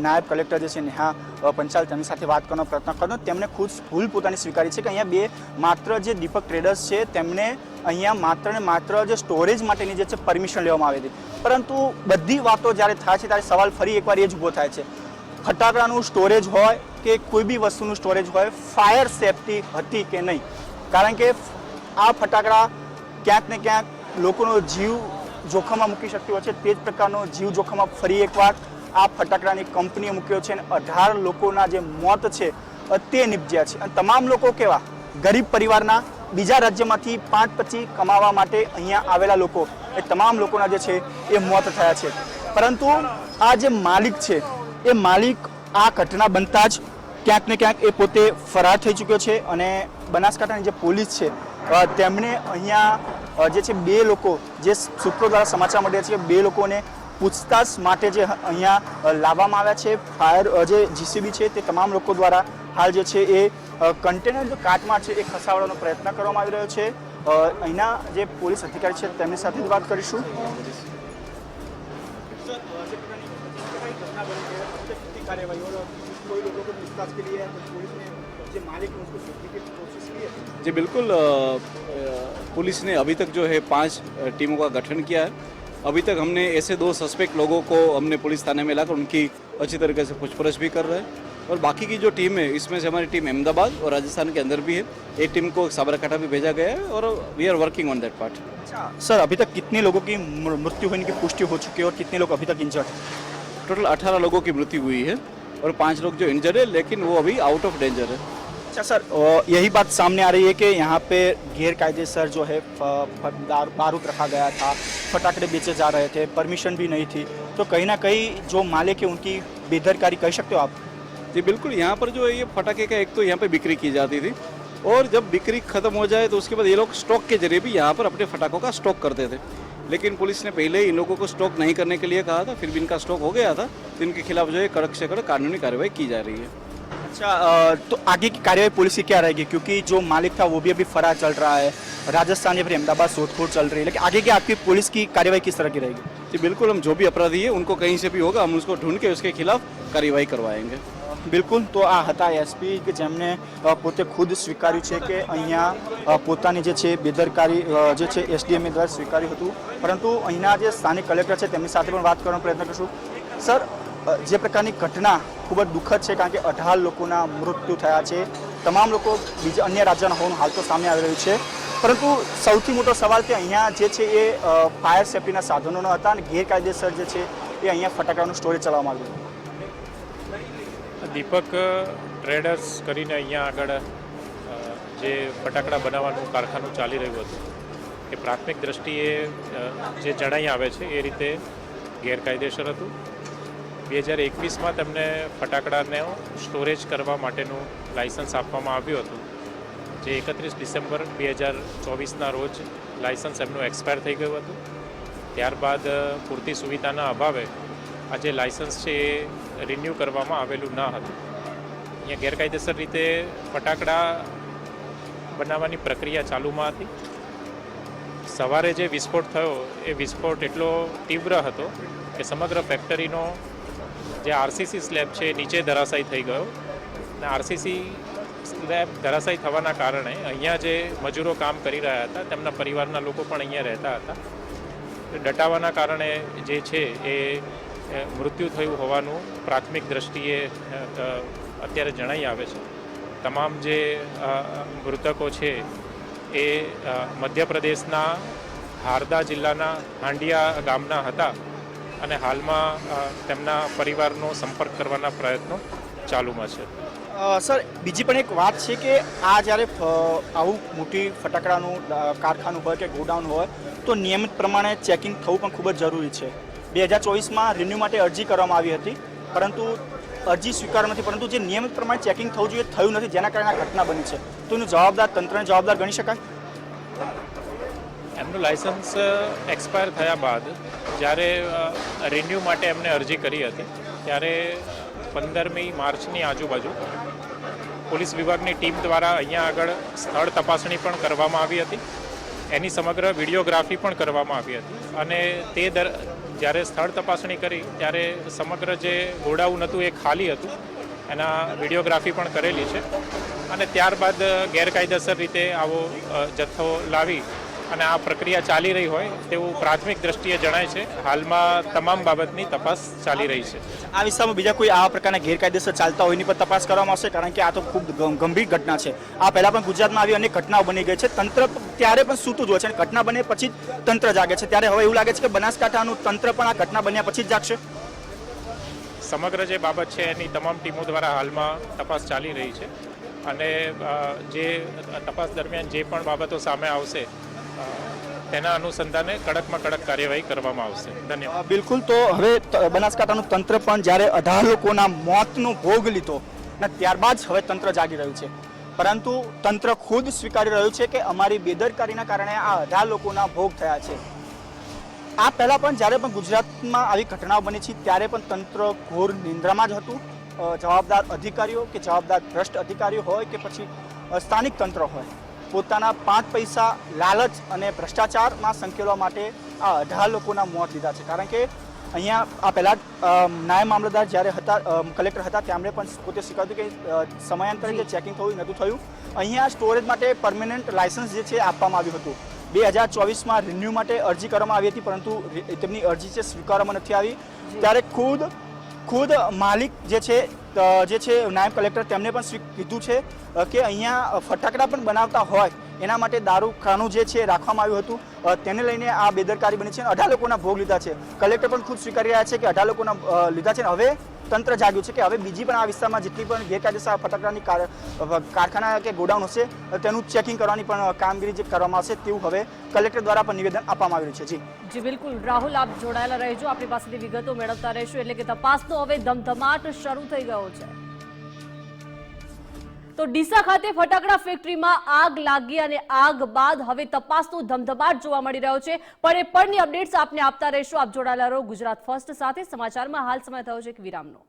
નાયબ કલેક્ટર જે છે નેહા પંચાલ તેમની સાથે વાત કરવાનો પ્રયત્ન કર્યો. તેમણે ખુદ ભૂલ પોતાની સ્વીકારી છે કે અહીંયા માત્ર જે દીપક ટ્રેડર્સ છે તેમને અહીંયા માત્ર ને માત્ર જે સ્ટોરેજ માટેની જે છે પરમિશન લેવામાં આવી હતી, પરંતુ બધી વાતો જ્યારે થાય છે ત્યારે સવાલ ફરી એકવાર એ જ ઊભો થાય છે. ફટાકડાનું સ્ટોરેજ હોય કે કોઈ બી વસ્તુનું સ્ટોરેજ હોય, ફાયર સેફટી હતી કે નહીં? કારણ કે આ ફટાકડા ક્યાંક ને ક્યાંક લોકોનો જીવ જોખમમાં મૂકી શકતી હોય છે. તે જ પ્રકારનો જીવ જોખમમાં ફરી એકવાર આ ફટાકડાની કંપનીએ મૂક્યો છે અને 18 લોકોના જે મોત છે તે નિપજ્યા છે. અને તમામ લોકો કેવા ગરીબ પરિવારના, બીજા રાજ્યમાંથી 5-25 કમાવા માટે અહીંયા આવેલા લોકો, એ તમામ લોકોના જે છે એ મોત થયા છે. પરંતુ આ જે માલિક છે એ માલિક આ ઘટના બનતા જ ક્યાંક ને ક્યાંક એ પોતે ફરાર થઈ ચૂક્યો છે અને બનાસકાંઠાની જે પોલીસ છે તેમણે અહીંયા જે છે 2 લોકો, જે સૂત્રો દ્વારા સમાચાર મળ્યા છે કે 2 લોકોને પૂછતાછ માટે જે અહીંયા લાવવામાં આવ્યા છે ફાયર જે જીસીબી છે તે તમામ લોકો દ્વારા હાલ જે છે એ કન્ટેનર જો કાટમાં છે એ ખસાવવાનો પ્રયત્ન કરવામાં આવી રહ્યો છે. અહીંના જે પોલીસ અધિકારી છે તેમની સાથે જ વાત કરીશું. जी बिल्कुल, पुलिस ने अभी तक जो है 5 टीमों का गठन किया है. अभी तक हमने ऐसे 2 सस्पेक्ट लोगों को हमने पुलिस थाने में लाकर उनकी अच्छी तरीके से पूछपरछ भी कर रहे हैं. और बाकी की जो टीम है इसमें से हमारी टीम अहमदाबाद और राजस्थान के अंदर भी है. एक टीम को साबरकांठा भी भेजा गया है और we are working on that part. Sir, अभी तक कितने लोगों की मृत्यु होने की पुष्टि हो चुकी है और कितने लोग अभी तक इंजर्ड हैं? टोटल 18 लोगों की मृत्यु हुई है और 5 लोग जो इंजर्ड है, लेकिन वो अभी आउट ऑफ डेंजर है. अच्छा सर, यही बात सामने आ रही है कि यहाँ पे गैरकायदेसर जो है बारूद रखा गया था, फटाकड़े बेचे जा रहे थे, परमिशन भी नहीं थी, तो कहीं ना कहीं जो मालिक है उनकी बेदरकारी कह सकते हो आप? जी बिल्कुल, यहाँ पर जो है ये फटाके का एक तो यहाँ पे बिक्री की जाती थी और जब बिक्री खत्म हो जाए तो उसके बाद ये लोग स्टॉक के जरिए भी यहाँ पर अपने फटाकों का स्टॉक करते थे. लेकिन पुलिस ने पहले ही इन लोगों को स्टॉक नहीं करने के लिए कहा था, फिर भी इनका स्टॉक हो गया था, तो इनके खिलाफ जो है कड़क से कड़क कानूनी कार्रवाई की जा रही है. अच्छा, तो आगे की कार्रवाई पुलिस की क्या रहेगी, क्योंकि जो मालिक था वो भी अभी फरार चल रहा है, राजस्थान या फिर अहमदाबाद शोधखोज चल रही है, लेकिन आगे की आपकी पुलिस की कार्रवाई किस तरह की रहेगी? जी बिल्कुल, हम जो भी अपराधी है उनको कहीं से भी होगा हम उसको ढूंढ के उसके खिलाफ કાર્યવાહી કરવાएंगे. બિલકુલ, તો આ હતા એસપી કે જેમણે પોતે ખુદ સ્વીકાર્યું છે કે અહીંયા પોતાની જે છે બેદરકારી જે છે એસડીએમએ દ્વારા સ્વીકાર્યું હતું, પરંતુ અહીંના જે સ્થાનિક કલેક્ટર છે તેમની સાથે પણ વાત કરવાનો પ્રયત્ન કરશું. સર, જે પ્રકારની ઘટના ખૂબ જ દુઃખદ છે, કારણ કે 18 લોકોના મૃત્યુ થયા છે, તમામ લોકો બીજા અન્ય રાજ્યના હોવાનું હાલ તો સામે આવી રહ્યું છે, પરંતુ સૌથી મોટો સવાલ કે અહીંયા જે છે એ ફાયર સેફ્ટીના સાધનો ન હતા અને ગેરકાયદેસર જે છે એ અહીંયા ફટાકડાનું સ્ટોરેજ ચલાવવામાં આવ્યું. દીપક ટ્રેડર્સ કરીને અહીંયા આગળ જે ફટાકડા બનાવવાનું કારખાનું ચાલી રહ્યું હતું એ પ્રાથમિક દ્રષ્ટિએ જે જણાઈ આવે છે એ રીતે ગેરકાયદેસર હતું. 2021માં તેમને ફટાકડાને સ્ટોરેજ કરવા માટેનું લાયસન્સ આપવામાં આવ્યું હતું, જે 31 ડિસેમ્બર 2024ના રોજ લાયસન્સ એમનું એક્સપાયર થઈ ગયું હતું. ત્યારબાદ પૂરતી સુવિધાના અભાવે આ જે લાયસન્સ છે એ રિન્યૂ કરવામાં આવેલું ન હતું. અહીંયા ગેરકાયદેસર રીતે ફટાકડા બનાવવાની પ્રક્રિયા ચાલુમાં હતી. સવારે જે વિસ્ફોટ થયો એ વિસ્ફોટ એટલો તીવ્ર હતો કે સમગ્ર ફેક્ટરીનો જે આરસીસી સ્લેબ છે એ નીચે ધરાશાયી થઈ ગયો અને આરસીસી સ્લેબ ધરાશાયી થવાના કારણે અહીંયા જે મજૂરો કામ કરી રહ્યા હતા તેમના પરિવારના લોકો પણ અહીંયા રહેતા હતા. ડટાવાના કારણે જે છે એ મૃત્યુ થયું હોવાનું પ્રાથમિક દ્રષ્ટિએ અત્યારે જણાઈ આવે છે. તમામ જે મૃતકો છે એ મધ્યપ્રદેશના હારદા જિલ્લાના હાંડિયા ગામના હતા અને હાલમાં તેમના પરિવારનો સંપર્ક કરવાના પ્રયત્નો ચાલુમાં છે. સર, બીજી પણ એક વાત છે કે આ જ્યારે આવું મોટી ફટાકડાનું કારખાનું હોય કે ગોડાઉન હોય તો નિયમિત પ્રમાણે ચેકિંગ થવું પણ ખૂબ જ જરૂરી છે. 2024માં રિન્યૂ માટે અરજી કરવામાં આવી હતી, પરંતુ અરજી સ્વીકાર નથી, પરંતુ જે નિયમિત પ્રમાણે ચેકિંગ થવું જોઈએ થયું નથી, જેના કારણે આ ઘટના બની છે. તો એનું જવાબદાર તંત્રને જવાબદાર ગણી શકાય? એમનું લાયસન્સ એક્સપાયર થયા બાદ જ્યારે રિન્યૂ માટે એમને અરજી કરી હતી ત્યારે 15મી માર્ચની આજુબાજુ પોલીસ વિભાગની ટીમ દ્વારા અહીંયા આગળ સ્થળ તપાસણી પણ કરવામાં આવી હતી. એની સમગ્ર વિડીયોગ્રાફી પણ કરવામાં આવી હતી અને તે જ્યારે સ્થળ તપાસણી કરી ત્યારે સમગ્ર જે ગોડાઉન હતું એ ખાલી હતું, એના વિડીયોગ્રાફી પણ કરેલી છે. અને ત્યારબાદ ગેરકાયદેસર રીતે આવો જથ્થો લાવી અને આ પ્રક્રિયા ચાલી રહી હોય તેવું પ્રાથમિક દ્રષ્ટિએ જણાય છે. હાલમાં તમામ બાબતની તપાસ ચાલી રહી છે. આ વિસ્તારમાં બીજા કોઈ આવા પ્રકારના ગેરકાયદેસર ચાલતા હોય એની પર તપાસ કરવામાં આવશે, કારણ કે આ તો ખૂબ ગંભીર ઘટના છે. આ પહેલાં પણ ગુજરાતમાં આવી અનેક ઘટનાઓ બની ગઈ છે. તંત્ર ત્યારે પણ સૂતું જ હોય છે અને ઘટના બને પછી જ તંત્ર જાગે છે. ત્યારે હવે એવું લાગે છે કે બનાસકાંઠાનું તંત્ર પણ આ ઘટના બન્યા પછી જ જાગશે. સમગ્ર જે બાબત છે એની તમામ ટીમો દ્વારા હાલમાં તપાસ ચાલી રહી છે અને જે તપાસ દરમિયાન જે પણ બાબતો સામે આવશે તેના અનુસંધાને કડકમાં કડક કાર્યવાહી કરવામાં આવશે. ધન્યવાદ. બિલકુલ, તો હવે બનાસકાંઠાનું તંત્ર પણ જ્યારે 18 લોકોના મોતનો ભોગ લીધો અને ત્યારબાદ હવે તંત્ર જાગી રહ્યું છે, પરંતુ તંત્ર ખુદ સ્વીકારી રહ્યું છે કે અમારી બેદરકારીના કારણે આ 18 લોકોના ભોગ થયા છે. આ પહેલા પણ જ્યારે પણ ગુજરાતમાં આવી ઘટનાઓ બની છે ત્યારે પણ તંત્ર ઘોર નિંદ્રામાં જ હતું. જવાબદાર અધિકારીઓ કે જવાબદાર ભ્રષ્ટ અધિકારીઓ હોય કે પછી સ્થાનિક તંત્ર હોય, પોતાના 5 પૈસા લાલચ અને ભ્રષ્ટાચારમાં સંકેલવા માટે આ 18 લોકોના મોત લીધા છે. કારણ કે અહીંયા આ પહેલા નાયબ મામલતદાર જ્યારે હતા, કલેક્ટર હતા, તેમણે પણ પોતે સ્વીકાર્યું કે સમયાંતરે જે ચેકિંગ થયું નહોતું થયું. અહીંયા સ્ટોરેજ માટે પરમેનન્ટ લાયસન્સ જે છે આપવામાં આવ્યું હતું. 2024માં રિન્યુ માટે અરજી કરવામાં આવી હતી, પરંતુ તેમની અરજી છે સ્વીકારવામાં નથી આવી. ત્યારે ખુદ માલિક જે છે નાયબ કલેક્ટર તેમણે પણ કીધું છે કે અહીંયા ફટાકડા પણ બનાવતા હોય એના માટે દારૂખાનું જે છે રાખવામાં આવ્યું હતું. તેને લઈને આ બેદરકારી બની છે અને 18 લોકોના ભોગ લીધા છે. કલેક્ટર પણ ખુદ સ્વીકારી રહ્યા છે કે 18 લોકોના લીધા છે. હવે તંત્ર જાગ્યું છે કે હવે બીજી પણ આ વિસ્તારમાં જેટલી પણ ગેરકાયદેસર ફટાકડાની કારખાના કે ગોડાઉન હશે તેનું ચેકિંગ કરવાની પણ કામગીરી જે કરવામાં આવશે તેવું હવે કલેક્ટર દ્વારા પણ નિવેદન આપવામાં આવ્યું છે. જી બિલકુલ રાહુલ, આપ જોડાયેલા રહેજો, આપણી પાસેથી વિગતો મેળવતા રહેશું. એટલે કે તપાસનો હવે ધમધમાટ શરૂ થઈ ગયો છે. તો ડીસા ખાતે ફટાકડા ફેક્ટરીમાં આગ લાગી અને આગ બાદ હવે તપાસનો ધમધમાટ જોવા મળી રહ્યો છે. પણ એ પણની અપડેટ્સ આપને આપતા રહેશું. આપ જોડાયેલા રહો ગુજરાત ફર્સ્ટ સાથે. સમાચારમાં હાલ સમય થયો છે એક વિરામનો.